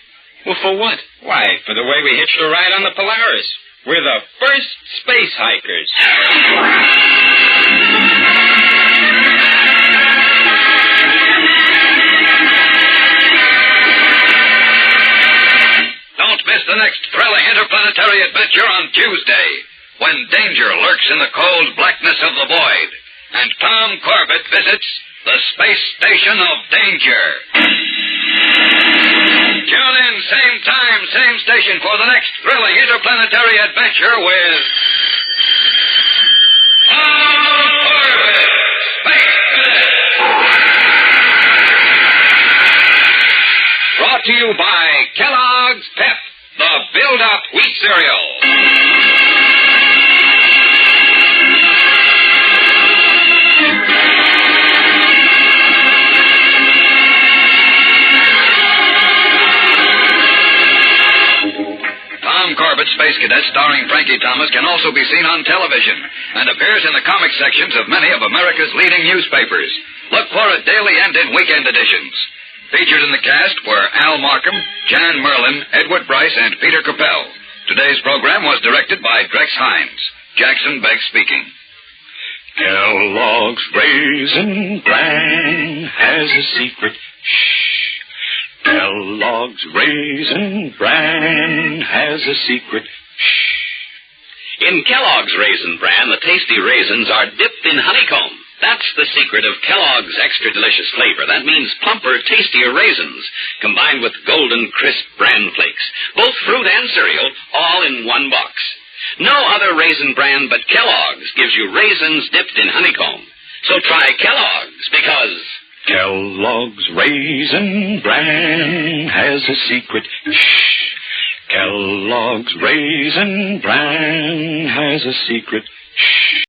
Well, for what? Why, for the way we hitched a ride on the Polaris. We're the first space hikers. Don't miss the next thrilling interplanetary adventure on Tuesday, when danger lurks in the cold blackness of the void, and Tom Corbett visits the space station of danger. Tune in, same time, same station for the next thrilling interplanetary adventure with Tom Corbett, Space Cadet. Brought to you by Kellogg's Pep, the build-up wheat cereal. Corbett, Space Cadet, starring Frankie Thomas, can also be seen on television and appears in the comic sections of many of America's leading newspapers. Look for it daily and in weekend editions. Featured in the cast were Al Markham, Jan Merlin, Edward Bryce, and Peter Capell. Today's program was directed by Drex Hines. Jackson Begg speaking. Kellogg's Raisin Bran has a secret. Shh. Kellogg's Raisin Bran has a secret. Shh. In Kellogg's Raisin Bran, the tasty raisins are dipped in honeycomb. That's the secret of Kellogg's extra delicious flavor. That means plumper, tastier raisins, combined with golden, crisp bran flakes. Both fruit and cereal, all in one box. No other raisin brand but Kellogg's gives you raisins dipped in honeycomb. So try Kellogg's, because... Kellogg's Raisin Bran has a secret. Shh. Kellogg's Raisin Bran has a secret. Shh.